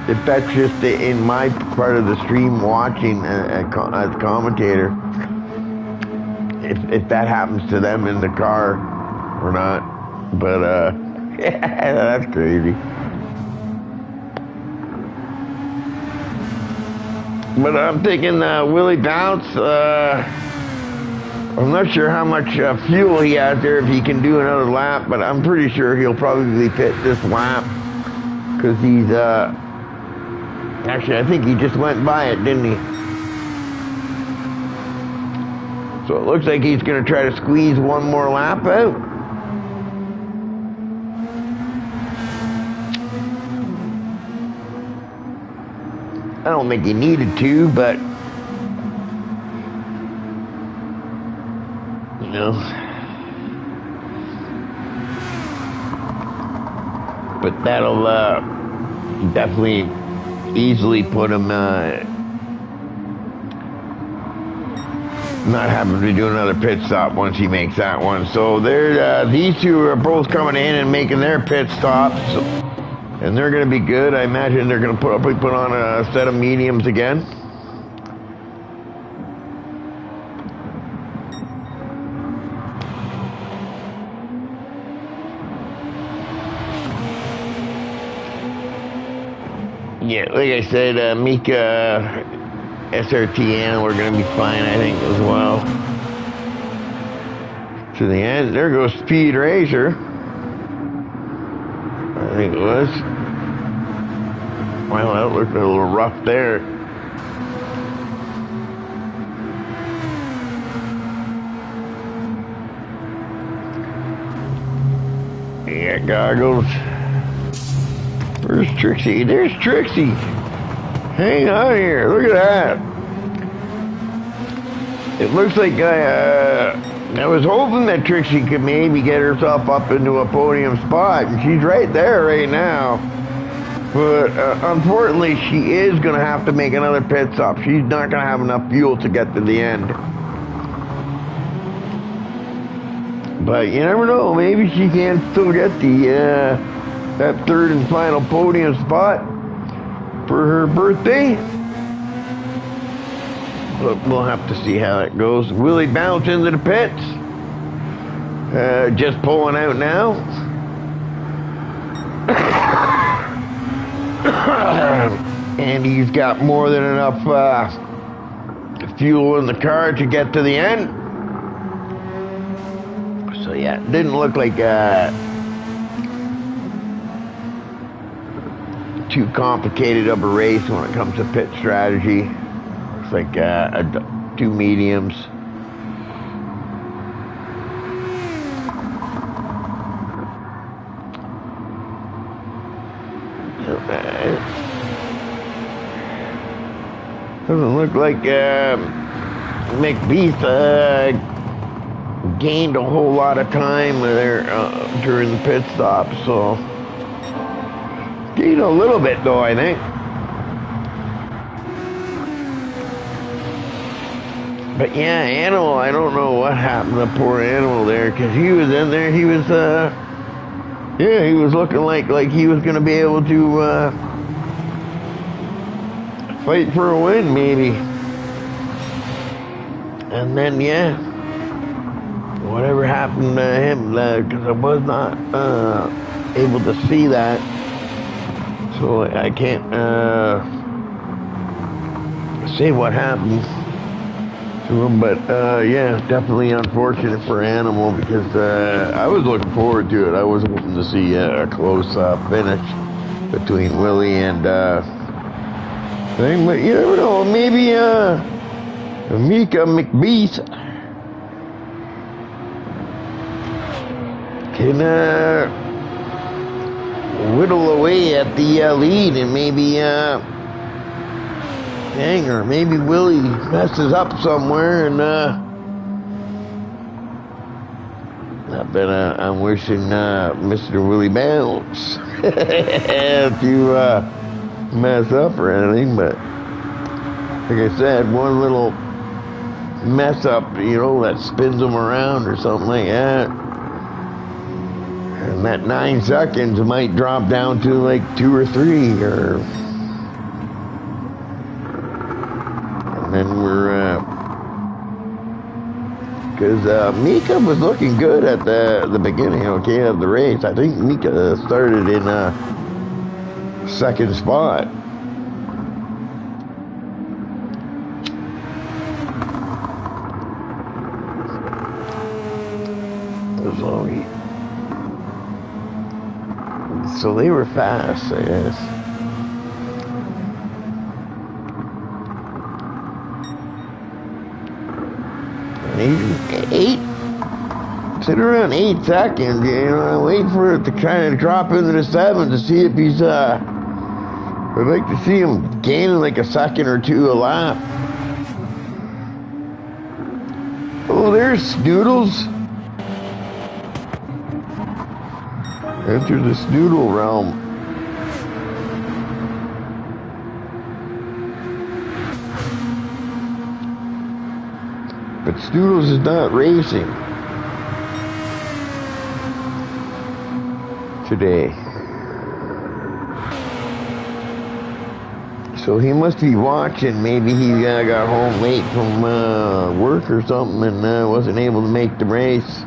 If that's just in my part of the stream watching as commentator. If that happens to them in the car or not. But yeah, that's crazy. But I'm thinking Willie Bounce, I'm not sure how much fuel he has there, if he can do another lap, but I'm pretty sure he'll probably pit this lap, because he's actually, I think he just went by it, didn't he? So it looks like he's going to try to squeeze one more lap out. I don't think he needed to, but you know. But that'll definitely easily put him not having to do another pit stop once he makes that one. So these two are both coming in and making their pit stops, and they're going to be good. I imagine they're going to probably put on a set of mediums again. Yeah, like I said, Mika, SRT Animal, we're going to be fine, I think, as well. To the end. There goes Speed Racer. I think it was. Well, that looked a little rough there. Yeah, goggles. Where's Trixie? There's Trixie. Hang on here. Look at that. It looks like I was hoping that Trixie could maybe get herself up into a podium spot, and she's right there right now. But unfortunately, she is going to have to make another pit stop. She's not going to have enough fuel to get to the end. But you never know. Maybe she can still get the that third and final podium spot for her birthday. But we'll have to see how it goes. Will he bounce into the pits? Just pulling out now. And he's got more than enough fuel in the car to get to the end. So yeah, it didn't look like too complicated of a race when it comes to pit strategy. Looks like two mediums. Doesn't look like McBeath gained a whole lot of time there during the pit stop, so gained a little bit though, I think. But yeah, Animal, I don't know what happened to poor Animal there, because he was in there, he was yeah, he was looking like he was going to be able to fight for a win, maybe. And then, yeah, whatever happened to him, because I was not able to see that, so I can't say what happened to him. But yeah, definitely unfortunate for Animal, because I was looking forward to it. I was hoping to see a close finish between Willie and thing, but you never know. Maybe Mika McBeath can whittle away at the lead, and maybe dang, or maybe Willie messes up somewhere, and but I'm wishing Mr. Willie Bounce to mess up or anything, but like I said, one little mess up, you know, that spins them around or something like that, and that 9 seconds might drop down to like 2 or 3, or and then we're because Mika was looking good at the beginning, okay, of the race. I think Mika started in second spot. So they were fast, I guess. Eight, sit around 8 seconds, you know, I wait for it to kind of drop into the 7 to see if he's, I'd like to see him gaining like a second or 2 a lap. Oh, there's Snoodles. Enter the Snoodle realm. But Snoodles is not racing today. So he must be watching. Maybe he got home late from work or something and wasn't able to make the race,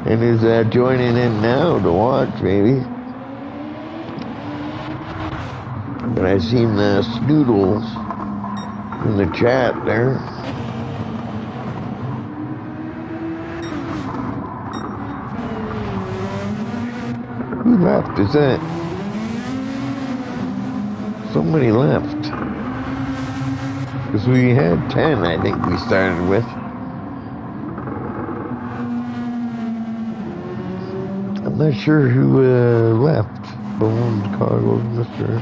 and is joining in now to watch, maybe. But I seen the Snoodles in the chat there. Who left is that? Somebody left. Because we had 10, I think we started with. I'm not sure who left. Bones, Carlos, Mr.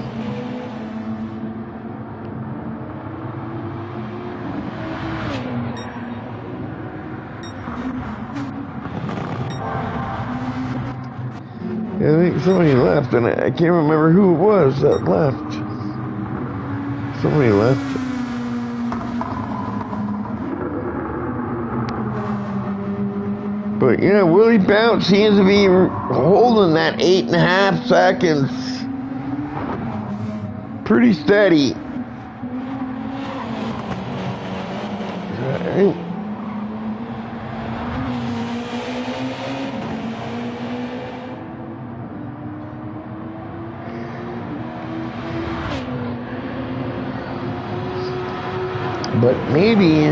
Yeah, I think somebody left, and I can't remember who it was that left. Somebody left. But yeah, Willie Bounce seems to be holding that 8.5 seconds pretty steady. But maybe,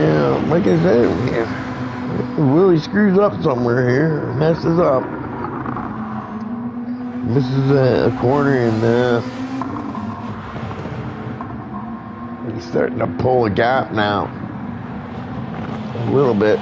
like I said, Willie screws up somewhere here, messes up. Misses a corner, and he's starting to pull a gap now. A little bit.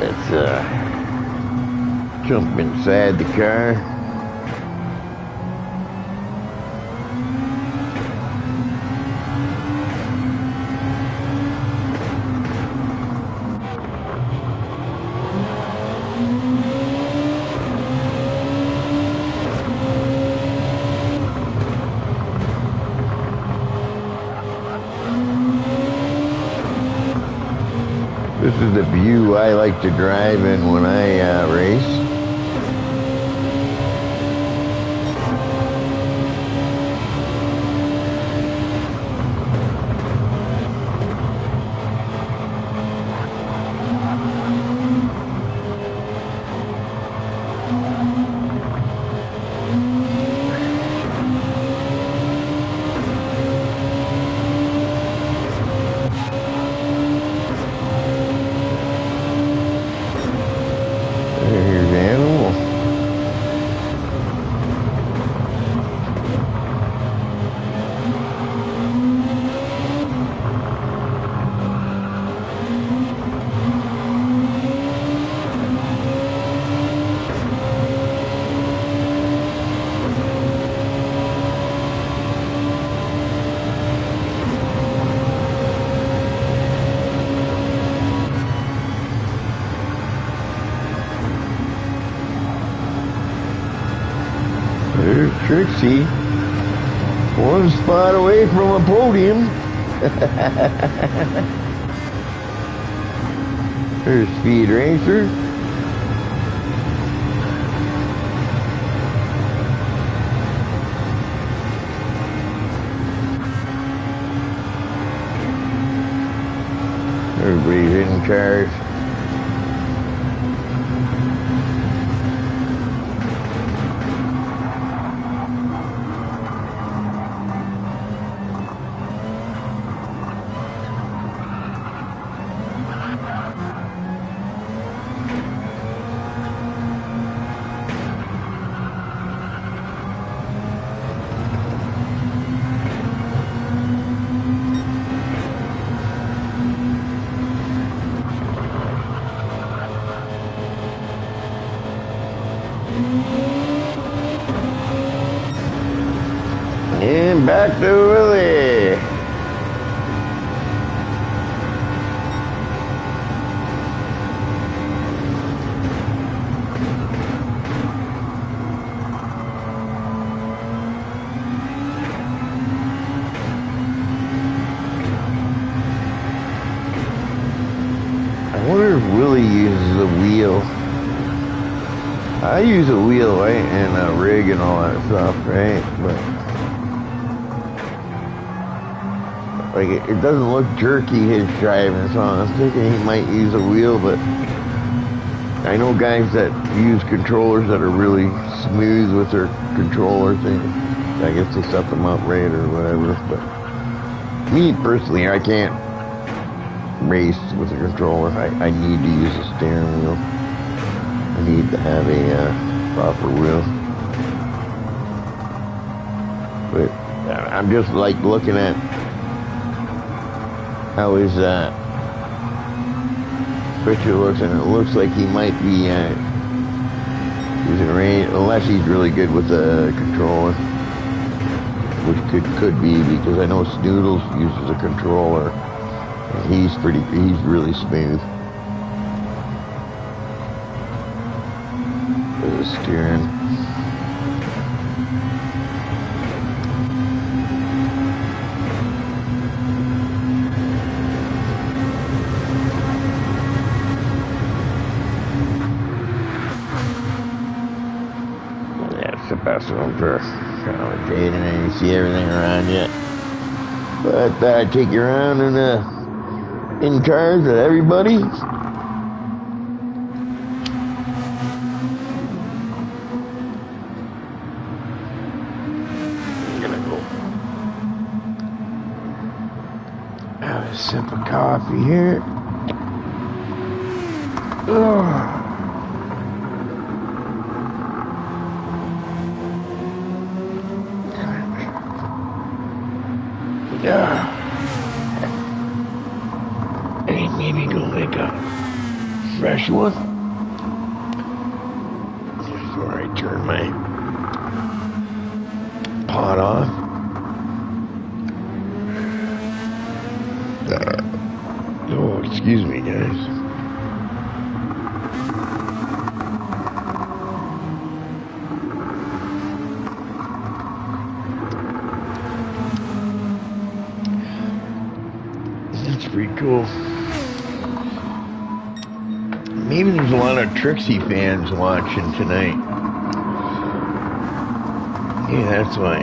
Let's jump inside the car. This is the view I like to drive in when I race. There's Trixie, one spot away from a podium. There's Speed Racer. Everybody's in cars. And back to Willie. I wonder if Willie uses a wheel. I use a wheel, right, and a rig and all that stuff, right? But like it doesn't look jerky, his driving, so I'm thinking he might use a wheel, but I know guys that use controllers that are really smooth with their controller thing. I guess they set them up right or whatever, but me personally, I can't. race with a controller. I need to use a steering wheel. I need to have a proper wheel. But I'm just like looking at how his picture looks, and it looks like he might be using range, unless he's really good with a controller, which could be, because I know Snoodles uses a controller, and he's really smooth with the steering. The best one for commentating, and you see everything around you. But I take you around in cars with everybody. I'm gonna go have a sip of coffee here. Ugh. And maybe go make a fresh one before I turn my pot off. Oh, excuse me, guys. That's pretty cool. Maybe there's a lot of Trixie fans watching tonight. Yeah, that's why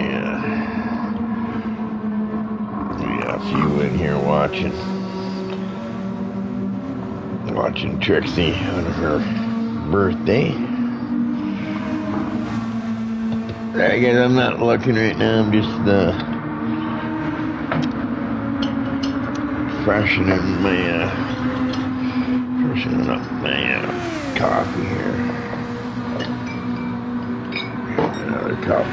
we got a few in here watching Trixie on her birthday. I guess I'm not looking right now. I'm just freshening up my coffee here. Another cup.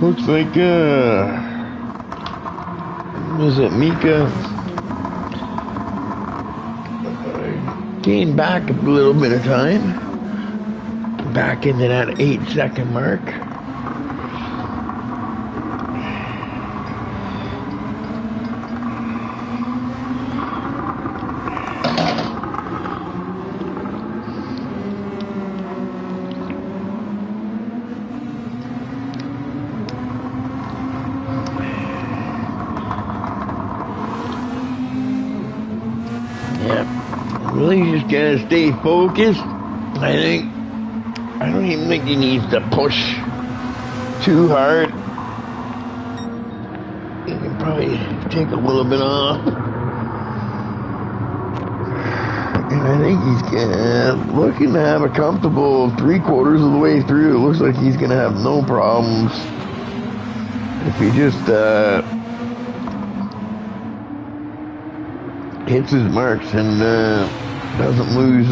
Looks like is it Mika? Gained back a little bit of time, back into that 8-second mark. Really just gotta stay focused. I don't even think he needs to push too hard. He can probably take a little bit off. And I think he's looking to have a comfortable 3/4 of the way through. It looks like he's gonna have no problems if he just hits his marks and doesn't lose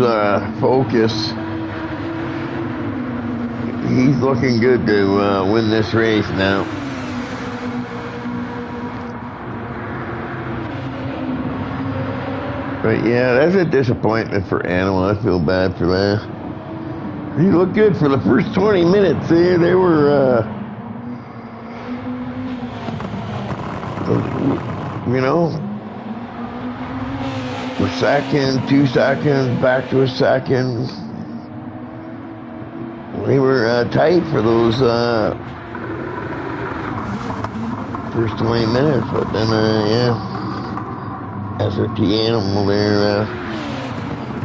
focus. He's looking good to win this race now. But yeah, that's a disappointment for Animal. I feel bad for that. He looked good for the first 20 minutes. They were, you know, a second, 2 seconds, back to a second. We were tight for those first 20 minutes, but then, yeah, SRT Animal there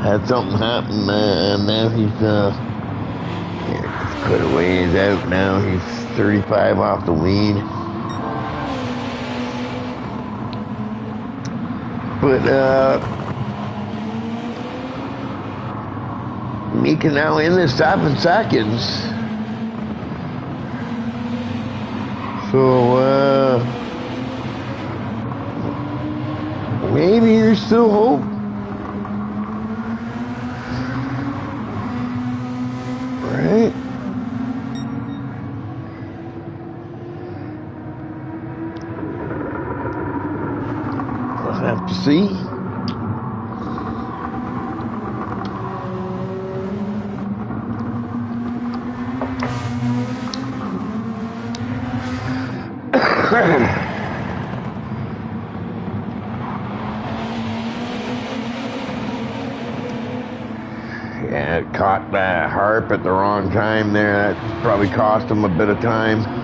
had something happen, and now he's quite a ways out now. He's 35 off the lead. But Mika now in the 7 seconds. So maybe there's still hope. Right? We'll have to see. Yeah, caught that harp at the wrong time there. That probably cost him a bit of time.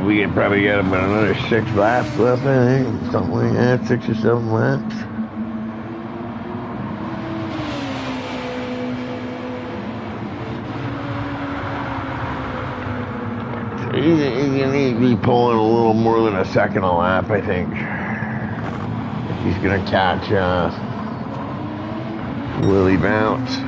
We probably got about another 6 laps left, I think. Something like that, 6 or 7 laps. He's going to need to be pulling a little more than a second a lap, I think. If he's going to catch Willie Bounce.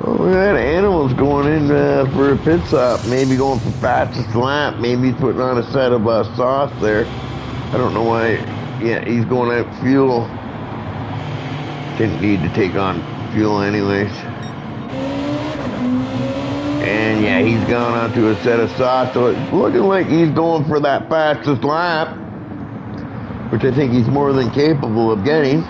Oh, look at that. Animal's going in for a pit stop. Maybe going for fastest lap. Maybe he's putting on a set of sauce there. I don't know why. Yeah, he's going out fuel. Didn't need to take on fuel anyways. And yeah, he's gone onto a set of sauce. So it's looking like he's going for that fastest lap, which I think he's more than capable of getting.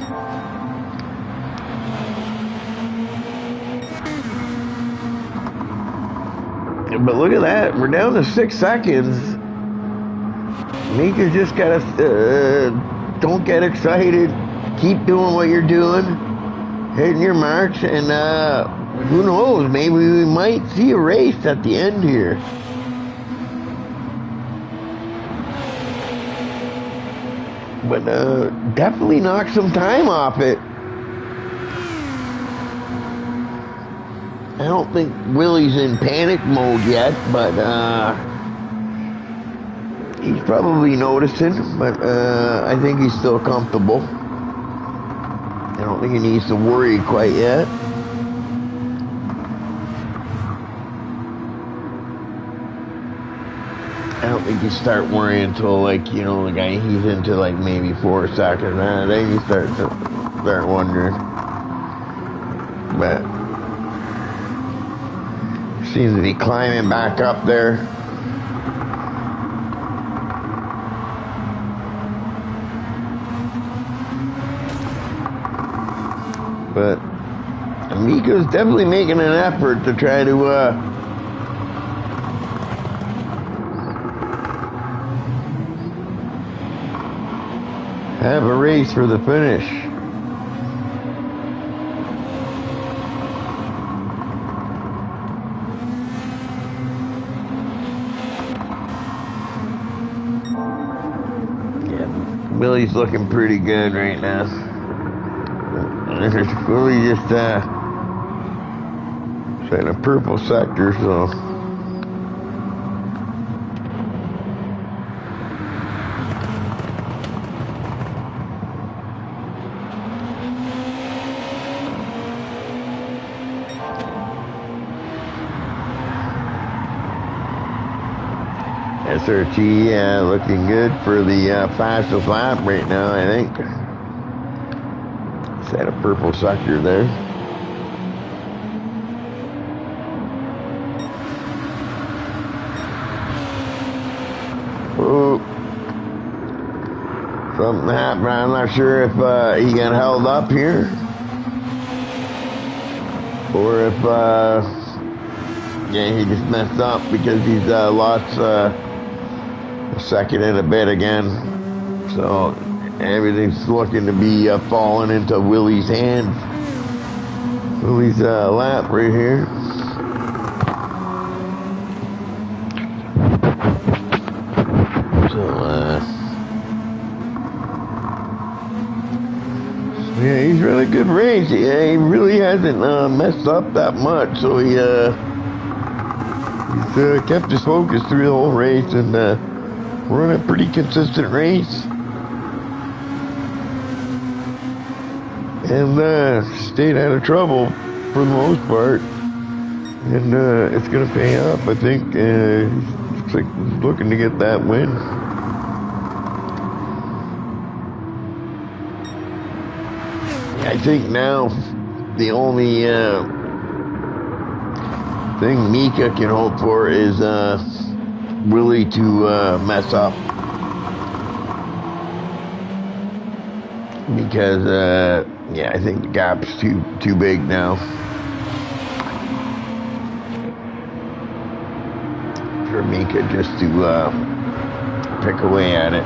But look at that, we're down to 6 seconds. Mika just gotta, don't get excited. Keep doing what you're doing. Hitting your marks, and who knows, maybe we might see a race at the end here. But definitely knock some time off it. I don't think Willie's in panic mode yet, but he's probably noticing, but I think he's still comfortable. I don't think he needs to worry quite yet. I don't think you start worrying until, like, you know, the guy he's into like maybe 4 seconds. Then you start wondering. But seems to be climbing back up there. But Mika's definitely making an effort to try to have a race for the finish. Willie's looking pretty good right now. Willie just in a purple sector, so SRT looking good for the fastest lap right now, I think. It's at a purple sector there. Oh, something happened. I'm not sure if he got held up here, or if yeah, he just messed up because he's lost a second and a bit again. So everything's looking to be falling into Willie's hands. Willie's lap right here. So race. He really hasn't messed up that much, so he's kept his focus through the whole race and run a pretty consistent race. And stayed out of trouble for the most part. And it's going to pay off. I think looks like he's looking to get that win. I think now the only thing Mika can hope for is Willie to mess up. Because, yeah, I think the gap's too big now. For Mika just to pick away at it.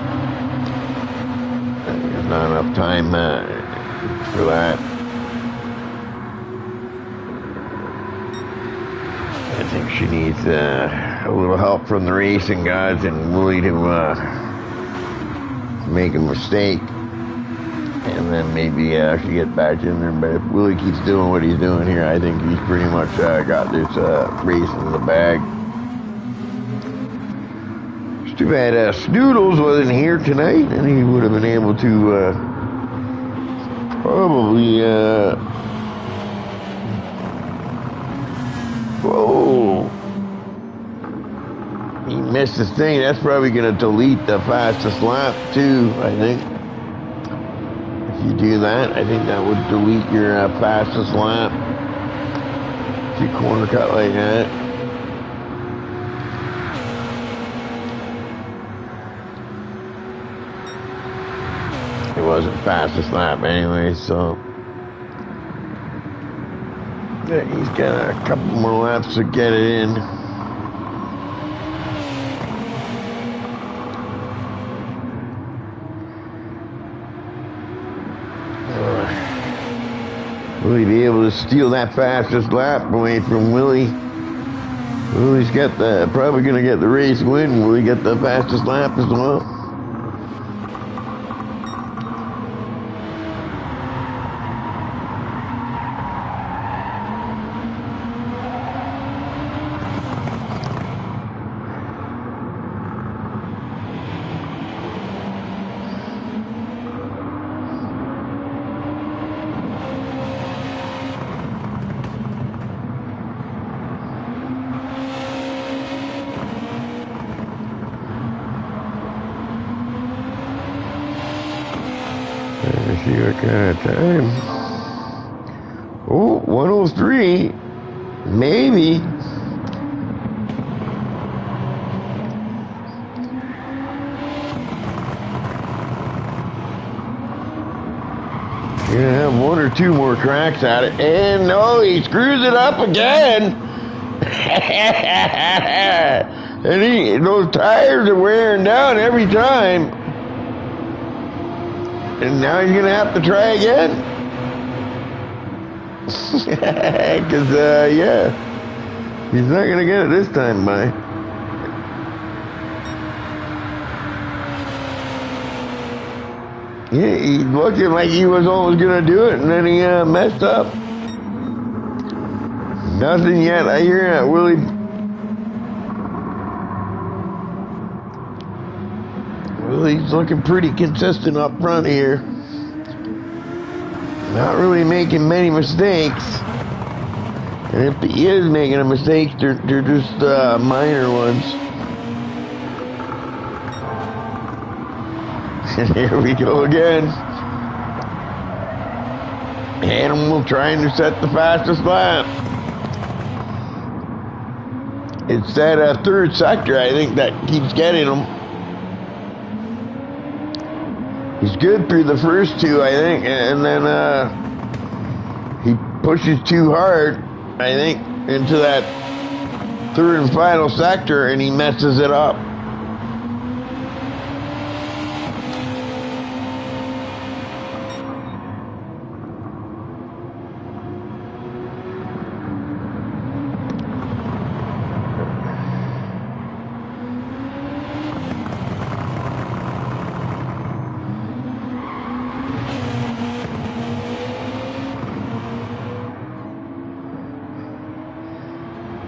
There's not enough time for that. I think she needs a little help from the racing guys and Willie to make a mistake. And then maybe she gets back in there. But if Willie keeps doing what he's doing here, I think he's pretty much got this race in the bag. It's too bad Snoodles wasn't here tonight, and he would have been able to probably... whoa! He missed his thing. That's probably going to delete the fastest lap, too, I think. If you do that, I think that would delete your fastest lap. If you corner cut like that. It wasn't fastest lap anyway, so yeah, he's got a couple more laps to get it in. Will he be able to steal that fastest lap away from Willie? Willie's got probably going to get the race win. Will he get the fastest lap as well? Let's see what kind of time. Oh, 103. Maybe. Gonna have one or two more cracks at it. And no, he screws it up again. And those tires are wearing down every time. And now he's going to have to try again. Because, yeah, he's not going to get it this time, by. Yeah, he's looking like he was always going to do it, and then he messed up. Nothing yet. I hear that, Willie. Willie's looking pretty consistent up front here. Not really making many mistakes. And if he is making a mistake, they're just minor ones. And here we go again. Animal trying to set the fastest lap. It's that third sector, I think, that keeps getting him. He's good through the first two, I think, and then he pushes too hard, I think, into that third and final sector, and he messes it up.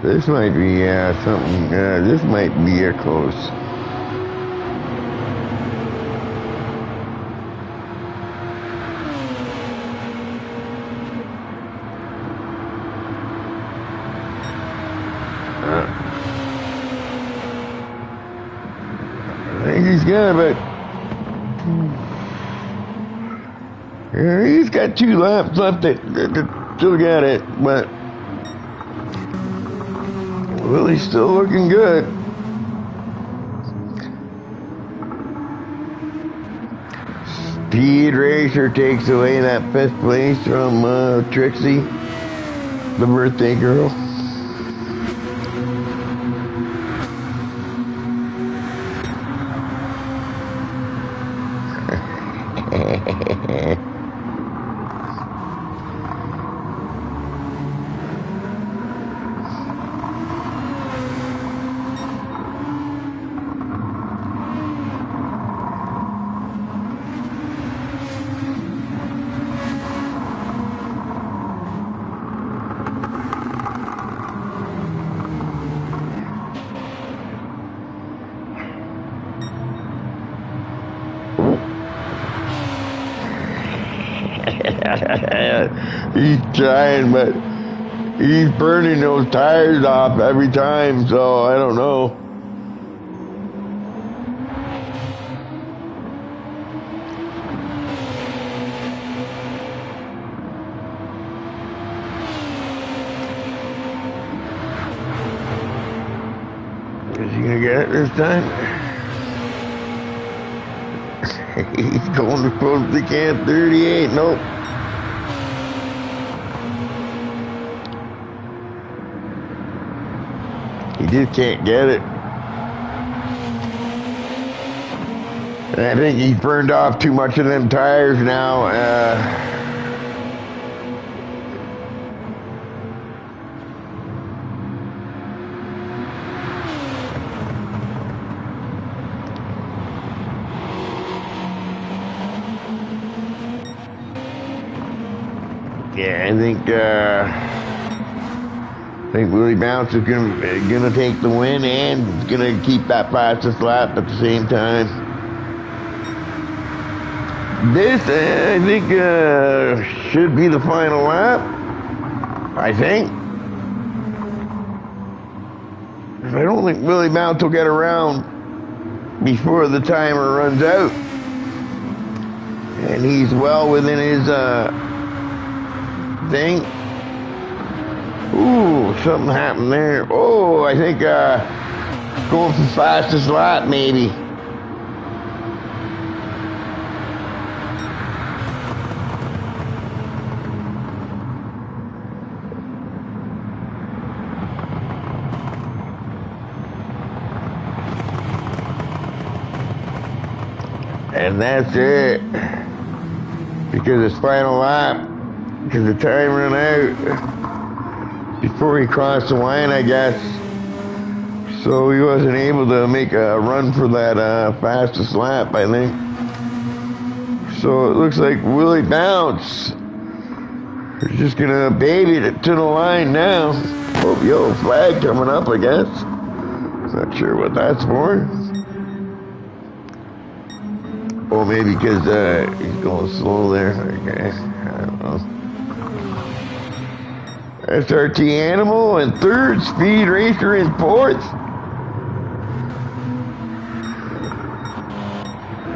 This might be something. This might be close. I think he's got about. He's got 2 laps left. Still got it, but. Willie's still looking good. Speed Racer takes away that 5th place from Trixie, the birthday girl. He's trying, but he's burning those tires off every time, so I don't know. Is he gonna get it this time? He's going to close the can 38. Nope. He just can't get it. And I think he's burned off too much of them tires now. Yeah, I think Willie Bounce is gonna take the win and gonna keep that fastest lap at the same time. This, I think, should be the final lap. I think. I don't think Willie Bounce will get around before the timer runs out, and he's well within his thing. Ooh, something happened there. Oh, I think going for fastest lap maybe. And that's it. Because it's final lap. Because the time ran out before he crossed the line, I guess. So he wasn't able to make a run for that fastest lap, I think. So it looks like Willie Bounce is just gonna baby it to the line now. Oh, yellow flag coming up, I guess. Not sure what that's for. Oh, maybe because he's going slow there. Okay, I don't know. SRT Animal in 3rd, Speed Racer in 4th.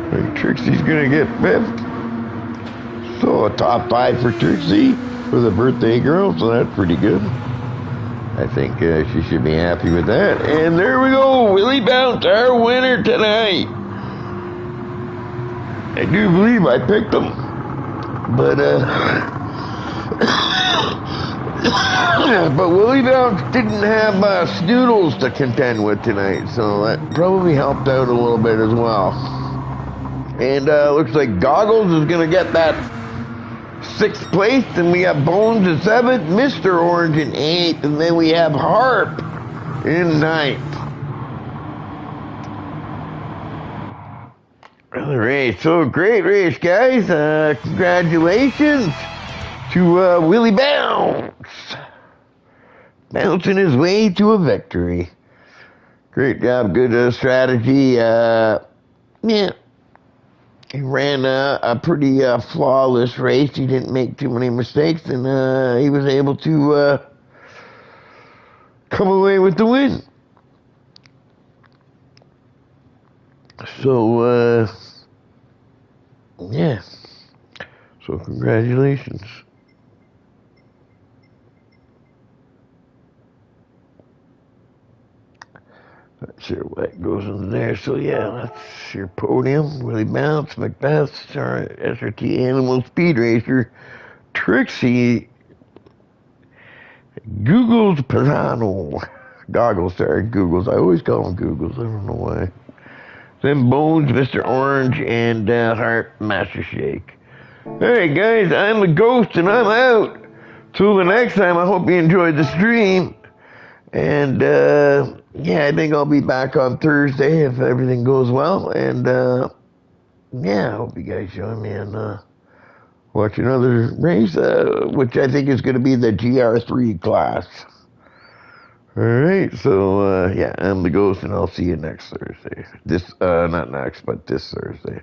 I think Trixie's gonna get 5th. So a top 5 for Trixie for the birthday girl, so that's pretty good. I think she should be happy with that. And there we go, Willie Bounce, our winner tonight. I do believe I picked him, but but Willie Bounce didn't have Snoodles to contend with tonight, so that probably helped out a little bit as well. And looks like Goggles is gonna get that 6th place, and we have Bones in 7th, Mr. Orange in 8th, and then we have Harp in 9th. All right, so great race, guys. Congratulations to Willie Bounce. bouncing his way to a victory. Great job, good strategy. Yeah, he ran a pretty flawless race. He didn't make too many mistakes, and he was able to come away with the win. So, yeah. So, congratulations. Not sure what goes in there. So, yeah, that's your podium. Willie Bounce, Macbeth, SRT Animal Speed Racer, Trixie, Google's Pisano. Goggles, sorry, Googles. I always call them Googles. I don't know why. Then Bones, Mr. Orange, and Heart Master Shake. Alright, guys, I'm the Ghost, and I'm out. Till the next time, I hope you enjoyed the stream. And, yeah, I think I'll be back on Thursday if everything goes well. And, yeah, I hope you guys join me and watch another race, which I think is going to be the GR3 class. Alright, so, yeah, I'm the Ghost, and I'll see you next Thursday. Not next, but this Thursday.